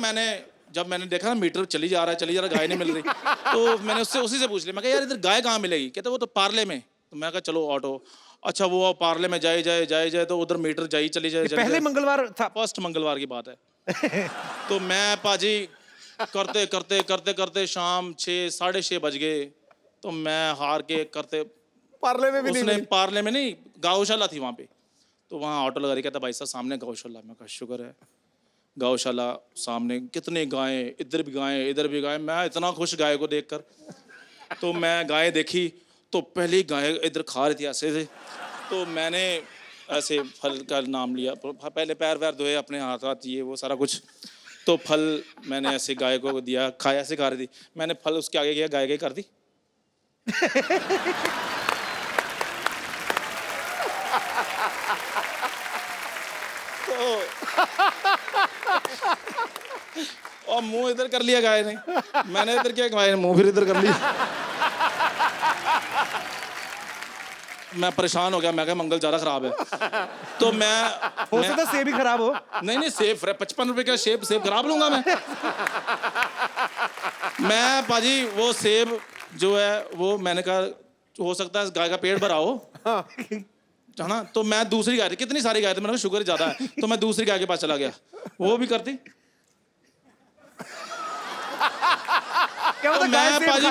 जब मैंने देखा ना मीटर चली जा रहा है, गाय नहीं मिल रही, तो मैंने उससे उसी से पूछ लिया, मैं कहा यार इधर गाय कहाँ मिलेगी? कहते वो तो पार्ले में। तो मैं कहा चलो ऑटो। अच्छा वो पार्ले में जाए तो उधर मीटर चली जाए। पहले मंगलवार था? फर्स्ट मंगलवार की बात है। तो मैं पाजी करते शाम 6 साढ़े 6 बज गए, तो मैं हार के करते पार्ले में भी नहीं उसने मिली। पार्ले में नहीं, गौशाला थी वहाँ पे, तो वहाँ ऑटो लगा रही, कहता भाई साहब सामने गौशाला। मैं कहा शुक्र है, गौशाला सामने, कितने गायें, इधर भी गायें इधर भी गायें। मैं इतना खुश गाय को देखकर, तो मैं गाय देखी, तो पहली गाय इधर खा रही थी ऐसे से, तो मैंने ऐसे फल का नाम लिया, पहले पैर वैर धोए, अपने हाथ ये वो सारा कुछ, तो फल मैंने ऐसे गाय को दिया, खाया, ऐसे खा रही थी। मैंने फल उसके आगे किया, गाय कर दी। और मुंह इधर कर लिया गाय ने, मैंने इधर किया, गाय ने मुंह फिर इधर कर लिया। मैं परेशान हो गया, मैं कहा मंगल ज़्यादा ख़राब है। तो हो सकता है सेब ही खराब हो। नहीं सेब 55 रुपए का सेब खराब लूंगा मैं पाजी वो सेब जो है वो मैंने कहा हो सकता है इस गाय का पेट भरा हो, है ना। तो मैं दूसरी गाय थी, कितनी सारी गाय थी, मैंने कहा शुगर ज़्यादा है, तो मैं दूसरी गाय के पास चला गया, वो भी करती। क्या तो मैं पाजी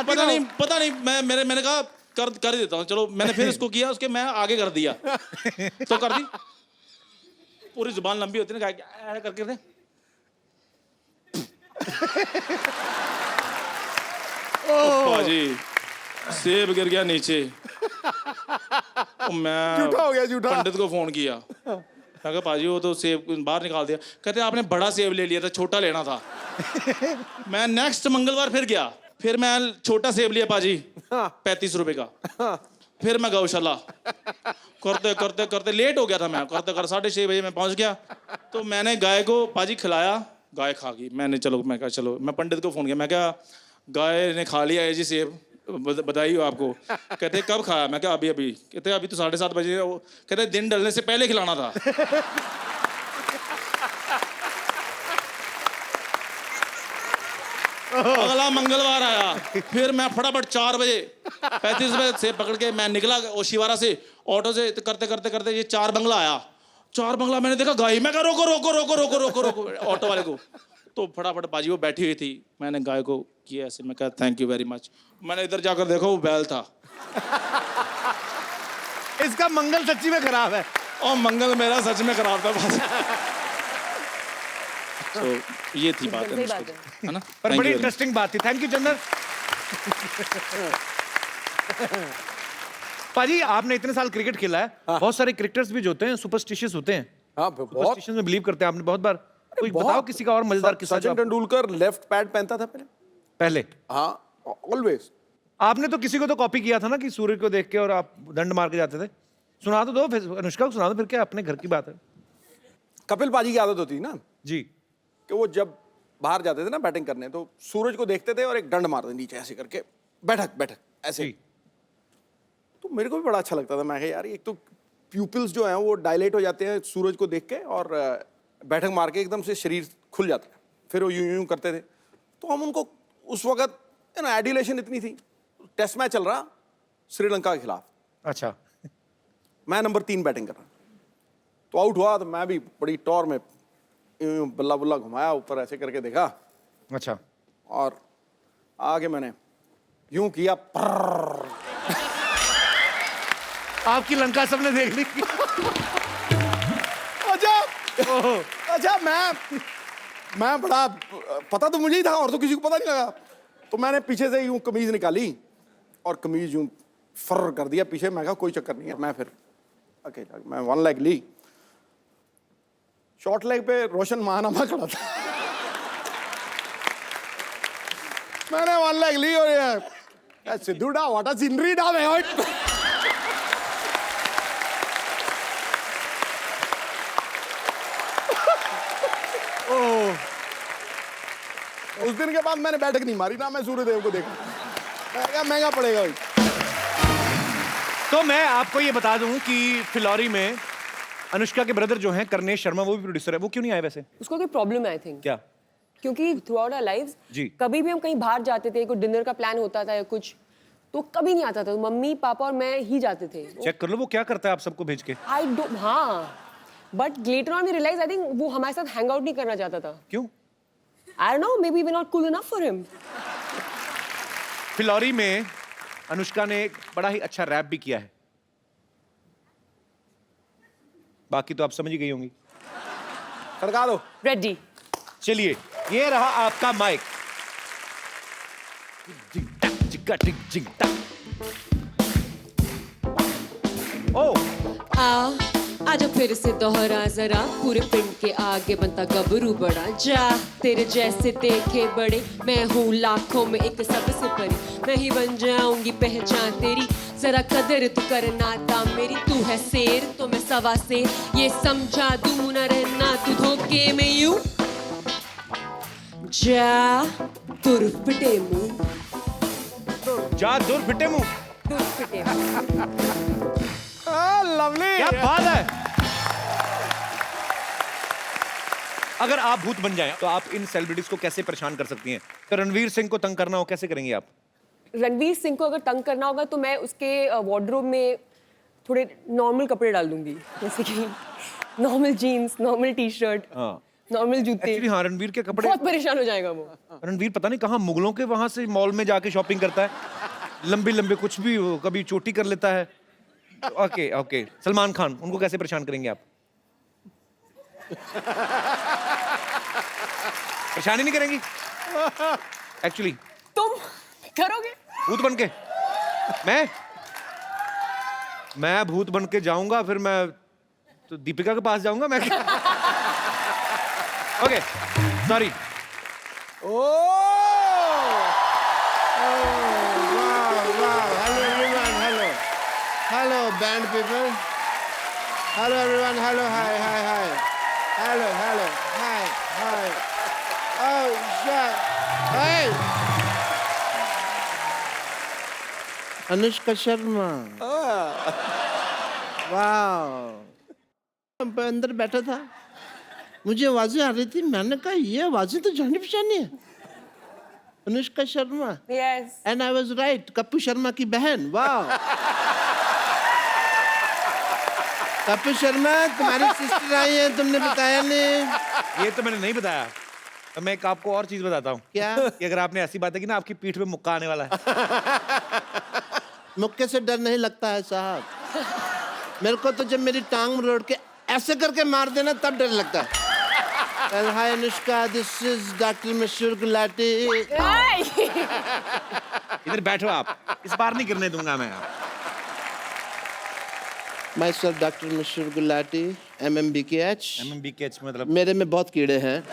पता नहीं मैंने कहा कर ही देता हूँ, चलो मैंने फिर इसको किया, उसके मैं आगे कर दिया तो कर दी। पूरी जुबान लंबी होती है ना, क्या करके थे। पाजी सेब गिर गया नीचे। मैं झूठा हो गया, झूठा। पंडित को फोन किया, मैं कहा पाजी वो तो सेब बाहर निकाल दिया। कहते आपने बड़ा सेब ले लिया था, छोटा लेना था। मैं नेक्स्ट मंगलवार फिर गया, फिर मैं छोटा सेब लिया पाजी 35 रुपए का। फिर मैं गौशाला करते करते करते लेट हो गया था, मैं करते कर 6:30 बजे मैं पहुंच गया। तो मैंने गाय को पाजी खिलाया, गाय खा गई। मैं कहा चलो, मैं पंडित को फोन किया, मैं क्या गाय ने खा लिया है जी सेब, बधाई हो आपको। कहते कब खाया, मैं क्या अभी। कहते अभी तो 7:30 बजे। कहते दिन ढलने से पहले खिलाना था। अगला मंगलवार आया, फिर मैं फटाफट 4 बजे 35 बजे से पकड़ के मैं निकला ओशिवारा से ऑटो से, करते करते करते ये 4 बंगला आया। 4 बंगला मैंने देखा गाय, मैं कहा रोको रोको रोको रोको रोको रोको ऑटो वाले को। तो फटाफट बाजी वो बैठी हुई थी, मैंने गाय को किया ऐसे, मैं कहा थैंक यू वेरी मच। मैंने इधर जाकर देखा वो बैल था। इसका मंगल सच्ची में खराब है। और मंगल मेरा सच में खराब था। तो ये थी बात है ना। पर बड़ी इंटरेस्टिंग बात थी। थैंक यू चंदन। पाजी आपने इतने साल क्रिकेट खेला है, बहुत सारे क्रिकेटर्स भी जो होते हैं सुपरस्टिशियस होते हैं। सुपरस्टिशन में बिलीव करते हैं, आपने बहुत बार। कोई बताओ किसी का और मजेदार किस्सा। सचिन तेंदुलकर लेफ्ट पैड पहनता था पहले। हाँ, ऑलवेज। आपने तो किसी को तो कॉपी किया था ना कि सूर्य को देख के और आप दंड मार के जाते थे। सुना तो दो, अनुष्का को सुना दो फिर, क्या अपने घर की बात है। कपिल पाजी की आदत होती ना जी कि वो जब बाहर जाते थे ना बैटिंग करने, तो सूरज को देखते थे और एक दंड मारते नीचे ऐसे करके, बैठक ऐसे। तो मेरे को भी बड़ा अच्छा लगता था। मैं यार एक तो प्यूपिल्स जो हैं वो डायलेट हो जाते हैं सूरज को देख के, और बैठक मार के एकदम से शरीर खुल जाता है, फिर वो यूं करते थे। तो हम उनको उस वक्त एडिलेशन इतनी थी, टेस्ट मैच चल रहा श्रीलंका के खिलाफ। अच्छा। मैं नंबर 3 बैटिंग कर रहा, तो आउट हुआ, तो मैं भी बड़ी टॉर में बल्ला बुल्ला घुमाया, ऊपर ऐसे करके देखा। अच्छा। और आगे मैंने यूं किया, आपकी लंका सबने देख ली। अच्छा मैं बड़ा, पता तो मुझे ही था और तो किसी को पता नहीं लगा। तो मैंने पीछे से यूं कमीज निकाली और कमीज यूं फर कर दिया पीछे। मैं कहा कोई चक्कर नहीं है। मैं फिर अकेला, मैं 1 लेग ली, शॉर्ट लेग पे रोशन महानामा खड़ा था। मैंने 1 लेग ली और ये सिद्धू डा व्हाट अ सीनरी डा मैं। उस दिन के बाद मैंने बैठक नहीं मारी ना, मैं सूर्यदेव को देखा। क्या महंगा पड़ेगा भाई। तो मैं आपको ये बता दूं कि फिलौरी में अनुष्का के ब्रदर जो हैं करनेश शर्मा, वो भी प्रोड्यूसर है। वो क्यों नहीं आए वैसे? उसको कोई प्रॉब्लम है आई थिंक। क्या? क्योंकि थ्रू आउट आवर लाइव्स कभी भी हम कहीं बाहर जाते थे, कोई डिनर का प्लान होता था या कुछ, तो कभी नहीं आता था। मम्मी पापा और मैं ही जाते थे। चेक कर लो वो क्या करता है आप सबको भेज के। आई डोंट, हाँ, but later on we realize I think वो हमारे साथ हैंग आउट नहीं करना चाहता था। क्यों? I don't know, may be we not cool enough for him. Phillauri में अनुष्का ने एक बड़ा ही अच्छा रैप भी किया है, बाकी तो आप समझ ही गई होंगी। खड़का दो। रेडी। चलिए, ये रहा आपका माइक। ओ आजा फिर से दोहरा जरा, पूरे पिंड के आगे बनता गबरू बड़ा। जा तेरे जैसे देखे बड़े, मैं हूँ लाखों में एक सबसे परी। मैं ही बन जाऊंगी पहचान तेरी, जरा कदर तू करना था मेरी। तू है शेर तो मैं सवा शेर, ये समझा दूं न रहना तू धोखे में यूं। जा तुर फिटे मुंह, जा दूर फिटे मुंह। तुर फिटे मुंह। लवली। क्या बात है। अगर आप भूत बन जाएं तो आप इन सेलिब्रिटीज को कैसे परेशान कर सकती हैं? तो रणवीर सिंह को तंग करना हो कैसे करेंगी आप? रणवीर सिंह को अगर तंग करना होगा तो मैं उसके वार्डरोब में थोड़े नॉर्मल कपड़े डाल दूंगी, जैसे कि normal jeans, normal T shirt, हाँ नॉर्मल जूते। एक्चुअली हाँ, रणवीर के कपड़े बहुत परेशान हो जाएगा वो। रणवीर पता नहीं कहाँ मुगलों के वहां से मॉल में जाके शॉपिंग करता है, लंबे लंबे कुछ भी हो, कभी चोटी कर लेता है। ओके ओके, सलमान खान, उनको कैसे परेशान करेंगे आप? परेशानी नहीं करेंगी एक्चुअली? तुम करोगे? भूत बन के? मैं भूत बन के जाऊंगा, फिर मैं तो दीपिका के पास जाऊंगा मैं। Okay sorry. Hello, band people. Hello, everyone. Hello, hi, hi, hi. Hello, hello, hi, hi. Oh, shit. Hey! Anushka Sharma. Wow. मैं अंदर बैठा था, मुझे आवाजें आ रही थी, मैंने कहा ये आवाजें तो जानी पहचानी है, Anushka Sharma. Yes. And I was right, Kappu Sharma की बहन। वाह। कप्पू शर्मा तुम्हारी सिस्टर आई है, तुमने बताया नहीं। ये तो मैंने नहीं बताया। तो मैं एक आपको और चीज बताता हूँ। क्या? कि अगर आपने ऐसी बातें की ना, आपकी पीठ पे मुक्का आने वाला है। मुक्के से डर नहीं लगता है साहब, मेरे को तो जब मेरी टांग मरोड़ के ऐसे करके मार देना तब डर लगता है। Well, hi Anushka, this is Dr. Mashur Gulati. इधर बैठो आप, इस बार नहीं गिरने दूंगा मैं। Myself Dr. Mashur Gulati, MMBKH. MMBKH मतलब? मेरे में बहुत कीड़े हैं।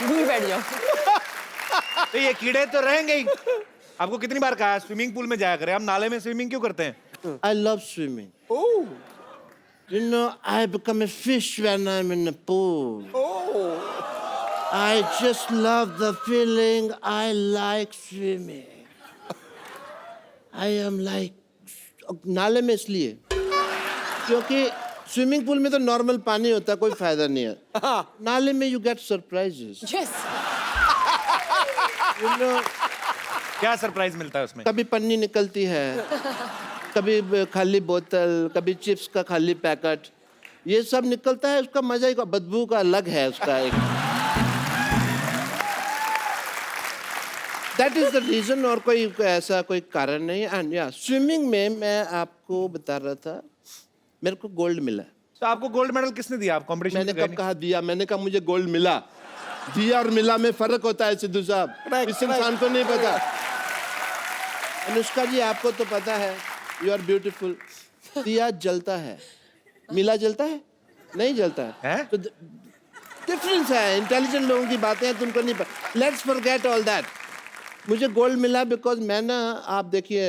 दूर बैठ जाओ। तो ये कीड़े तो रहेंगे ही। आपको कितनी बार कहा स्विमिंग पूल में जाया करें, हम नाले में स्विमिंग क्यों करते हैं? I love swimming. Oh. You know, I become a fish when I'm in the pool. Oh. I just love the feeling. I like swimming. I am like नाले में इसलिए क्योंकि स्विमिंग पूल में तो नॉर्मल पानी होता है, कोई फायदा नहीं है। नाले में you get surprises. Yes. You know, क्या सरप्राइज मिलता है उसमें? कभी पन्नी निकलती है, कभी खाली बोतल, कभी चिप्स का खाली पैकेट, ये सब निकलता है। उसका मजा ही बदबू का अलग है उसका एक। दैट इज द रीजन, और कोई ऐसा कोई कारण नहीं। एंड या स्विमिंग में मैं आपको बता रहा था, मेरे को गोल्ड मिला। तो आपको गोल्ड मेडल किसने दिया? आप कॉम्पिटिशन मैंने कब कहा दिया? मैंने कहा मुझे गोल्ड मिला। दिया और मिला में फर्क होता है सिद्धू साहब, इस इंसान को नहीं पता। अनुष्का जी आपको तो पता है, यू आर ब्यूटीफुल। दिया जलता है, मिला जलता है? नहीं जलता है। तो डिफरेंस है, इंटेलिजेंट लोगों की बातें हैं, तुमको नहीं पता। Let's forget all that. मुझे गोल्ड मिला बिकॉज मैं ना, आप देखिए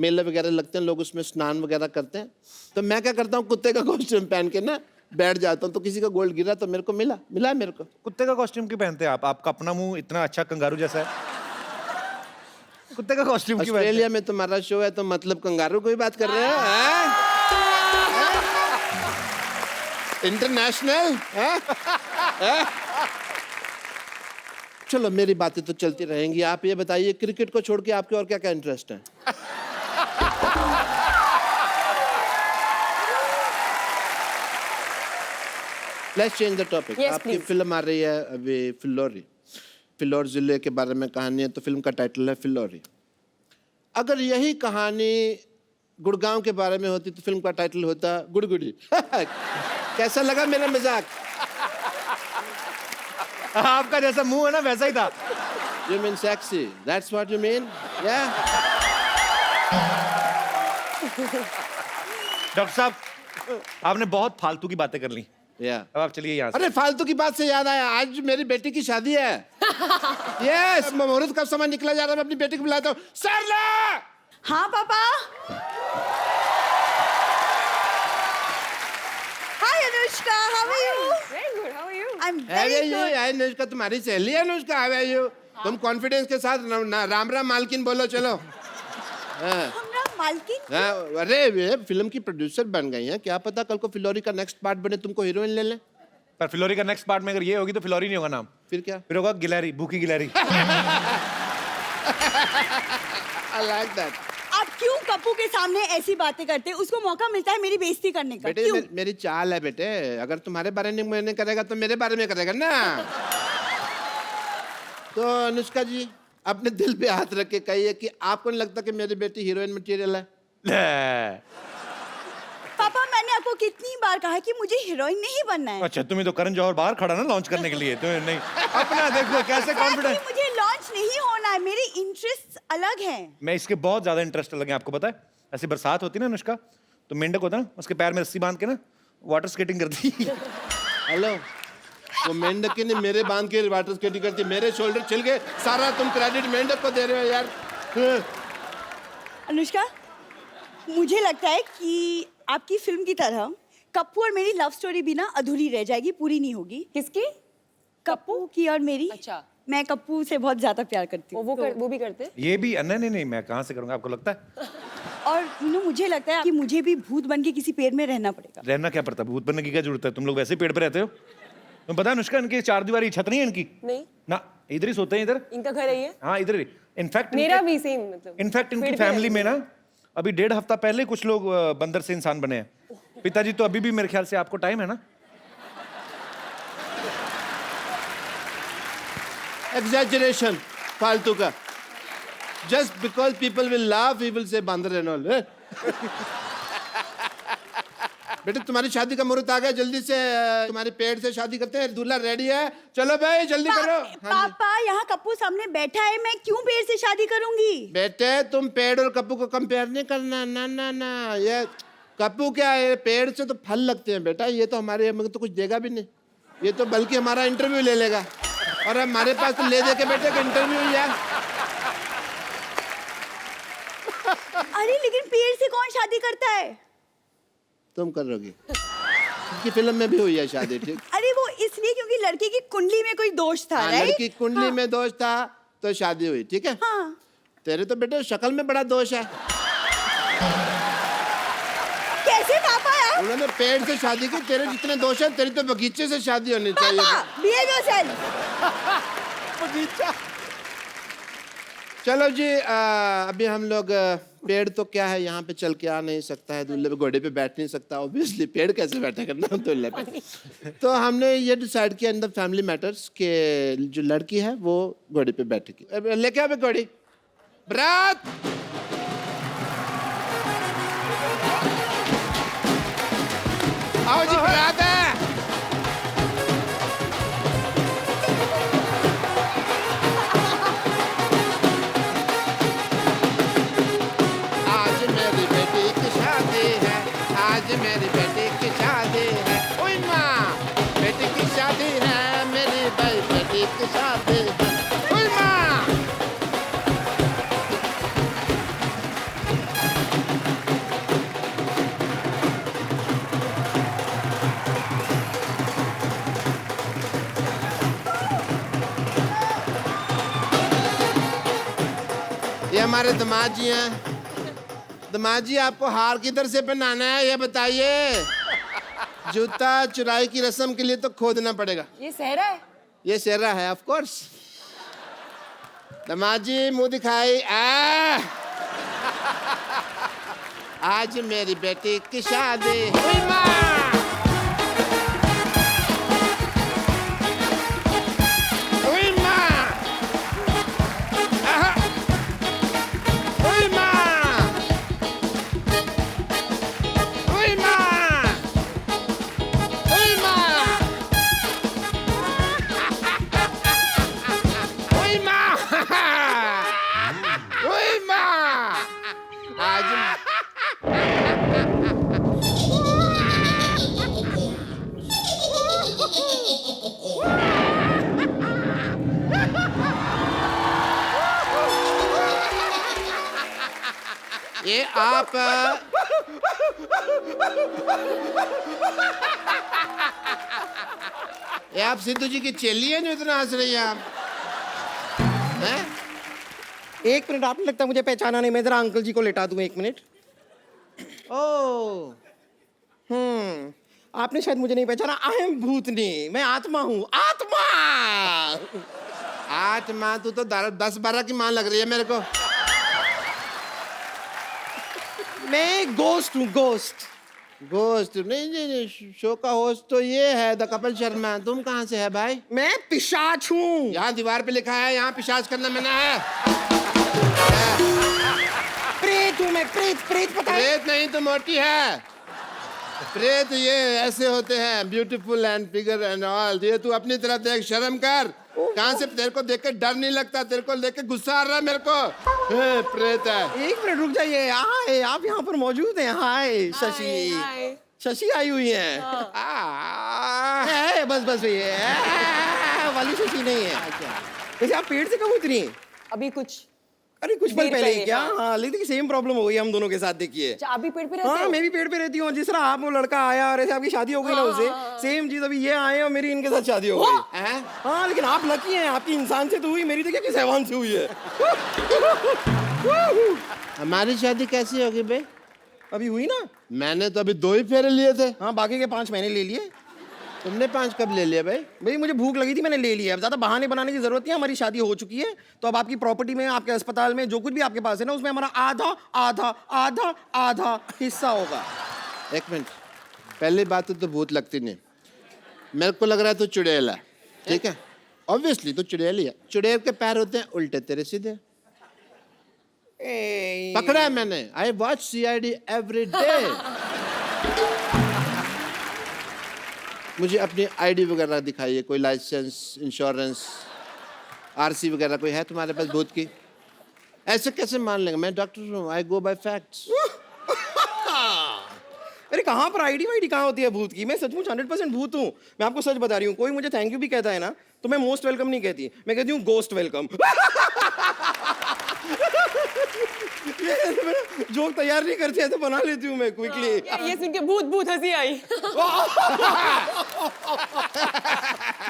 मेले वगैरह लगते हैं, लोग उसमें स्नान वगैरह करते हैं, तो मैं क्या करता हूँ, कुत्ते का कॉस्ट्यूम पहन के ना बैठ जाता हूँ, तो किसी का गोल्ड गिरा तो मेरे को मिला है मेरे को। कुत्ते का कॉस्ट्यूम क्यों पहनते हैं आप? आपका अपना मुंह इतना अच्छा कंगारू जैसा है, कुत्ते का कॉस्ट्यूम क्यों? ऑस्ट्रेलिया में तुम्हारा शो है तो मतलब कंगारू की बात कर रहे हैं? इंटरनेशनल? चलो मेरी बातें तो चलती रहेंगी, आप ये बताइए क्रिकेट को छोड़ के आपके और क्या क्या इंटरेस्ट है? Let's change the topic. आपकी फिल्म आ रही है अभी, फिल्लौरी। फिल्लौर जिले के बारे में कहानी है, तो फिल्म का टाइटल है फिल्लौरी। अगर यही कहानी गुड़गांव के बारे में होती तो फिल्म का टाइटल होता गुड़गुड़ी। कैसा लगा मेरा मजाक? आपका जैसा मुंह है ना वैसा ही था। You mean sexy? That's what you mean? Yeah. Doctor साहब, आपने बहुत फालतू की बातें कर ली। अब आप चलिए यहाँ से। अरे फालतू की बात से याद आया, आज मेरी बेटी की शादी है। यस, मुहूर्त का समय निकला जा रहा है, मैं अपनी बेटी को बुलाता हूँ। सरला! हाँ पापा। हाय Anushka, how are you? Very good. How are you? I'm very good. Anushka तुम्हारी सहेली है अनुष्का, how are you? तुम कॉन्फिडेंस के साथ राम राम मालकिन बोलो, चलो। हाँ। मालकिन? हाँ, अरे ये फिल्म की प्रोड्यूसर बन गई हैं, क्या पता कल को फिलोरी का नेक्स्ट पार्ट बने, तुमको हीरोइन ले लें। पर फिलोरी का नेक्स्ट पार्ट में अगर ये होगी तो फिलोरी नहीं होगा नाम, फिर क्या? फिर होगा गिलहरी, भूखी गिलहरी। I like that. आप क्यों कप्पू के सामने ऐसी बातें करते हैं? उसको मौका मिलता है मेरी बेइज्जती करने का। बेटे मेरी चाल है बेटे, अगर तुम्हारे बारे में मैंने करेगा तो मेरे बारे में करेगा ना। तो अनुष्का जी अपने दिल पे हाथ रख के कहिए कि आपको नहीं लगता कि मेरी बेटी हीरोइन मटेरियल है? पापा मैंने आपको कितनी बार कहा है कि मुझे हीरोइन नहीं बनना है। अच्छा तुम्हें तो करण जौहर बाहर खड़ा ना लॉन्च करने के लिए, तुम्हें नहीं अपना देखो कैसे कॉन्फिडेंस। मुझे लॉन्च नहीं होना है, मेरे इंटरेस्ट अलग हैं। मैं इसके बहुत ज्यादा इंटरेस्ट लगे, आपको पता है ऐसी बरसात होती ना अनुष्का, तो मेंढक होता ना, उसके पैर में रस्सी बांध के ना वाटर स्केटिंग करती। हेलो, वो मेंढक ने मेरे बांध के वाटर स्केटिंग करती, मेरे शोल्डर छिल गए, सारा तुम क्रेडिट मेंढक को दे रहे हो यार। अनुष्का मुझे लगता है कि आपकी फिल्म की तरह कप्पू और मेरी लव स्टोरी भी ना अधूरी रह जाएगी, पूरी नहीं होगी। किसकी? कप्पू की और मेरी। अच्छा। मैं कप्पू से बहुत ज्यादा प्यार करती हूँ। वो भी करते हैं? ये भी नहीं, मैं कहाँ से करूँगा, आपको लगता है? और मुझे लगता है कि मुझे भी भूत बन के किसी पेड़ में रहना पड़ेगा। रहना क्या पड़ता है, भूत बनने की क्या जरूरत है, तुम लोग वैसे ही पेड़ पे रहते हो। तुम्हें पता है अनुष्का इनकी 4 दीवारी छत नहीं है इनकी नहीं ना, इधर ही सोते हैं, इधर इनका घर है ये। हाँ इधर ही। इनफैक्ट मेरा भी सेम, मतलब इनफैक्ट इनकी पेड़ पे फैमिली में रहते ना अभी 1.5 हफ्ता पहले कुछ लोग बंदर से इंसान बने हैं। पिताजी तो अभी भी मेरे ख्याल से, आपको टाइम है ना? एग्जैजरेशन फालतू का। Just because people will laugh we will say बंदर एंड ऑल। बेटे तुम्हारी शादी का मुहूर्त आ गया, जल्दी से तुम्हारे पेड़ से शादी करते हैं, दूल्हा रेडी है, चलो भाई जल्दी करो। हाँ पापा यहाँ कप्पू सामने बैठा है, मैं क्यों पेड़ से शादी करूंगी? बेटे तुम पेड़ और कप्पू को कंपेयर नहीं करना, ना ना ना, ये कप्पू क्या है, पेड़ से तो फल लगते हैं बेटा, ये तो हमारे हमें तो कुछ देगा भी नहीं, ये तो बल्कि हमारा इंटरव्यू ले लेगा, और हमारे पास तो ले दे के बेटे का इंटरव्यू ही है। अरे लेकिन पेड़ से कौन शादी करता है? तुम करोगी, उनकी फिल्म में भी हुई है शादी, ठीक? अरे वो इसलिए क्योंकि लड़की की कुंडली में कोई दोष था, राइट? लड़की कुंडली में दोष था तो शादी हुई, ठीक है? हाँ। तेरे तो बेटे शक्ल में बड़ा दोष है। कैसे पापा यार? उन्होंने पेड़ से शादी की, तेरे जितने दोष है, तेरी तो बगीचे से शादी होनी चाहिए। behave yourself। बगीचा। चलो जी, अभी हम लोग पेड़ तो क्या है, यहाँ पे चल के आ नहीं सकता है, दूल्हे पे घोड़े पे बैठ नहीं सकता, ऑब्वियसली पेड़ कैसे बैठे करना दूल्हे पे। तो हमने ये डिसाइड किया इन द फैमिली मैटर्स कि जो लड़की है वो घोड़े पे बैठेगी। लेके आओ घोड़ी, बरात। आओ जी, बरात है। मेरी बेटी की शादी है, ओए माँ, बेटी की शादी है, मेरी भाई बेटी की शादी है, ओए माँ। ये हमारे दामाद जी हैं। दामाद जी आपको हार किधर से पहनाना है ये बताइए? जूता चुराई की रस्म के लिए तो खोदना पड़ेगा। ये सहरा है? ये सहरा है, ऑफ कोर्स। दामाद जी मुंह दिखाई। आज मेरी बेटी की शादी है। ये आप सिद्धू जी की चेली है जो इतना हंस रही है आप? एक मिनट, आपने लगता है मुझे पहचाना नहीं, मैं जरा अंकल जी को लेटा दूं 1 मिनट। ओ, आपने शायद मुझे नहीं पहचाना। आई एम भूतनी, मैं आत्मा हूँ, आत्मा। आत्मा? तू तो 10-12 की मां लग रही है मेरे को। मैं गोस्ट हूँ, गोस्ट। गोस्ट? नहीं नहीं नहीं, शो का होस्ट तो ये है द कपिल शर्मा। तुम कहाँ से है भाई? मैं पिशाच हूँ। यहाँ दीवार पे लिखा है यहाँ पिशाच करना मना है। प्रेत हूँ मैं, प्रेत। प्रेत पता है? प्रेत नहीं तो मोटी है। प्रेत ये ऐसे होते हैं, beautiful and figure and all. ये तू अपनी तरफ देख, शर्म कर। कहाँ से तेरे को देख के डर नहीं लगता? तेरे को देख के गुस्सा आ रहा है मेरे को। प्रेत है। 1 मिनट रुक जाइए। हाय, आप यहाँ पर मौजूद हैं? हाय शशि। शशि आई हुई है। बस बस ये वाली शशि नहीं है। वैसे आप पेड़ से कब उतरी? अभी कुछ अरे कुछ पल पहले ही क्या? हाँ, लेकिन सेम प्रॉब्लम हो गई हम दोनों के साथ। देखिए, आप भी पेड़ पे रहते हो? हाँ, मैं भी पेड़ पे रहती हूँ। जिस तरह आप वो लड़का आया और ऐसे आपकी शादी हो गई ना उससे, सेम चीज अभी ये आए और मेरी इनके साथ शादी हो गई। हाँ, लेकिन आप लकी हैं, आपकी इंसान से तो हुई, मेरी देखिए किस हैवान से हुई है। हमारी शादी कैसी होगी भाई? अभी हुई ना। मैंने तो अभी 2 ही फेरे लिए थे। हाँ, बाकी के 5 मैंने ले लिए। तुमने 5 कब ले लिया भाई? भाई मुझे भूख लगी थी, मैंने ले लिया। अब ज्यादा बहाने बनाने की जरूरत नहीं है, हमारी शादी हो चुकी है। तो अब आपकी प्रॉपर्टी में, आपके अस्पताल में जो कुछ भी आपके पास है ना, उसमें हमारा आधा आधा आधा आधा हिस्सा होगा। 1 मिनट, पहली बात तो भूत लगती नहीं। मेरे को लग रहा है तू चुड़ैल है। ठीक है, ऑब्वियसली तो चुड़ैल ही है। चुड़ैल के पैर होते हैं उल्टे, तेरे सीधे। पकड़ा है मैंने। I watch CID every day. मुझे अपनी ID वगैरह दिखाइए, कोई लाइसेंस, इंश्योरेंस, RC वगैरह कोई है तुम्हारे पास भूत की? ऐसे कैसे मान लेंगे? मैं डॉक्टर हूँ, आई गो बाय फैक्ट्स। अरे कहाँ पर ID वाईडी कहाँ होती है भूत की? मैं सचमुच 100% भूत हूँ। मैं आपको सच बता रही हूँ। कोई मुझे थैंक यू भी कहता है ना, तो मैं मोस्ट वेलकम नहीं कहती, मैं कहती हूँ गोस्ट वेलकम। जोक तैयार नहीं करती है तो बना लेती हूँ मैं क्विकली। ये सुन के भूत भूत हंसी आई।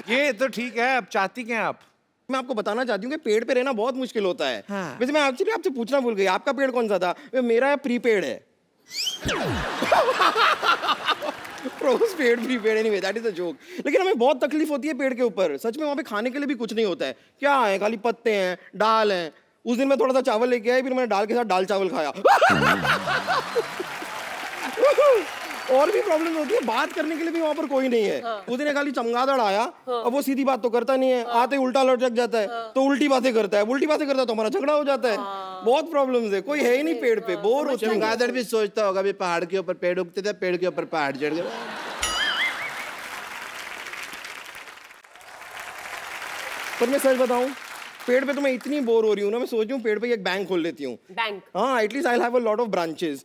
ये तो ठीक है, अब चाहती क्या हैं आप? मैं आपको बताना चाहती हूँ कि पेड़ पे रहना बहुत मुश्किल होता है। हाँ। वैसे मैं एक्चुअली आपसे पूछना भूल गई, आपका पेड़ कौन सा था? मेरा प्रीपेड है। Post paid prepaid, anyway that is a joke. लेकिन हमें बहुत तकलीफ होती है पेड़ के ऊपर। सच में वहाँ पे खाने के लिए भी कुछ नहीं होता है। क्या है? खाली पत्ते हैं, दाल है। उस दिन मैं थोड़ा सा चावल लेके आया, फिर मैंने दाल के साथ दाल चावल खाया। और भी प्रॉब्लम होती है, बात करने के लिए भी वहाँ पर कोई नहीं है। उस दिन खाली चमगादड़ आया, अब वो सीधी बात तो करता नहीं है, आते उल्टा लटक जाता है, तो उल्टी बातें करता है, उल्टी बातें करता है तो हमारा झगड़ा हो जाता है। बहुत प्रॉब्लम्स है, कोई है ही नहीं पेड़ पे, बोर हो चुके। चमगादड़ भी सोचता होगा भी पहाड़ के ऊपर पेड़ उगते थे, पेड़ के ऊपर पहाड़ चढ़ गए। पर मैं सच बताऊं, पेड़ पे तो मैं इतनी बोर हो रही हूँ ना, मैं सोच रही हूँ पेड़ पे एक बैंक खोल लेती हूँ। बैंक? हाँ, at least I have a lot of branches.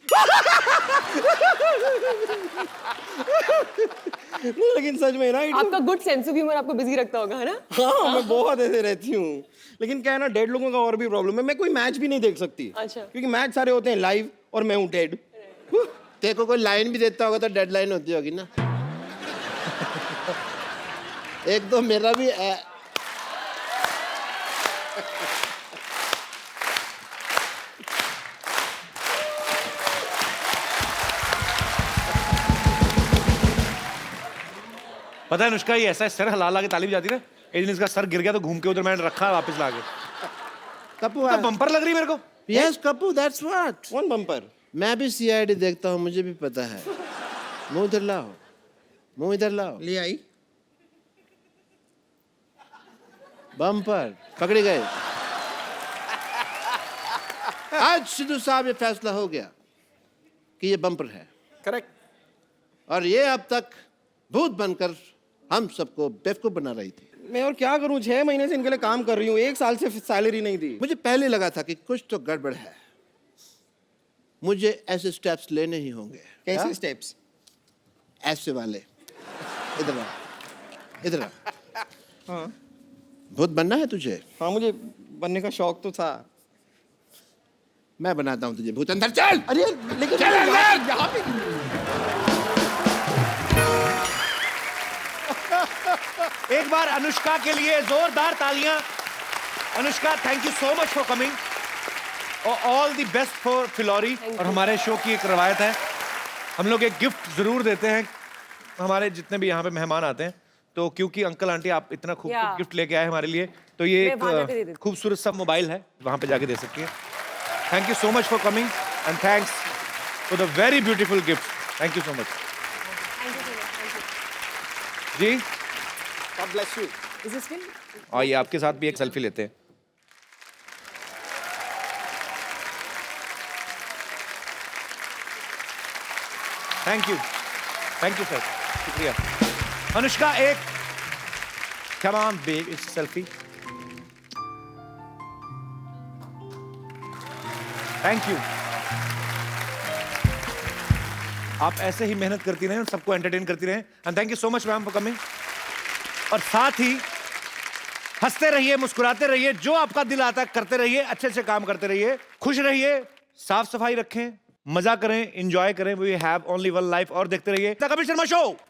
नहीं, लेकिन सच में ना, आपका गुड सेंस ऑफ ह्यूमर आपको बिजी रखता होगा, है ना? हाँ, मैं बहुत ऐसे रहती हूँ। लेकिन क्या है ना, डेड लोगों का और भी प्रॉब्लम है, मैं कोई मैच भी नहीं देख सकती। अच्छा। क्योंकि मैच सारे होते हैं लाइव और मैं हूँ डेड। तेरे को कोई लाइन भी देता होगा तो डेडलाइन होती होगी ना। एक दो मेरा भी पता है अनुष्का, ये ऐसा है, सर हिला के ताली भी जाती है ना। एक दिन इसका सर गिर गया तो घूम के उधर मैंने रखा वापस लाके। कपूर तो बम्पर लग रही मेरे को। Yes Kapoor, that's what. कौन बम्पर? मैं भी CID देखता हूँ, मुझे भी पता है। मुंह इधर लाओ, मुंह इधर लाओ। ले आई। बम्पर पकड़े गए। आज सिद्धू साहब ये फैसला हो गया कि ये बम्पर है। करेक्ट। और ये अब तक भूत बनकर हम सबको बेवकूफ बना रही थी। मैं और क्या करूं, 6 महीने से इनके लिए काम कर रही हूँ, 1 साल से सैलरी नहीं दी। मुझे पहले लगा था कि कुछ तो गड़बड़ है, मुझे ऐसे स्टेप्स लेने ही होंगे। कैसे स्टेप्स? ऐसे वाले। इधर आ, इधर आ। हाँ, भूत बनना है तुझे? हाँ, मुझे बनने का शौक तो था। मैं बनाता हूँ तुझे भूत। अंदर चल। अरे लेकिन चल अंदर। यहाँ पे एक बार अनुष्का के लिए जोरदार तालियां। Anushka, thank you so much for coming. All the best for Phillauri. और हमारे शो की एक रवायत है, हम लोग एक गिफ्ट जरूर देते हैं हमारे जितने भी यहाँ पे मेहमान आते हैं। तो क्योंकि अंकल आंटी आप इतना खूबसूरत गिफ्ट लेके आए हमारे लिए, तो ये मैं वहाँ जाके दे एक देती खूबसूरत सा मोबाइल है, वहाँ पे जाके दे सकती है। Thank you so much for coming and thanks for the very beautiful gift. Thank you so much जी। God bless you. Is this film? और ये आपके साथ भी एक सेल्फी लेते हैं। थैंक यू सर, शुक्रिया। अनुष्का एक come on big selfie. Thank you. आप ऐसे ही मेहनत करती रहें और सबको एंटरटेन करती रहें। And thank you so much ma'am for coming. और साथ ही हंसते रहिए, मुस्कुराते रहिए, जो आपका दिल आता है करते रहिए, अच्छे से काम करते रहिए, खुश रहिए, साफ सफाई रखें, मजा करें, एंजॉय करें। We have only one life. और देखते रहिए द कपिल शर्मा शो।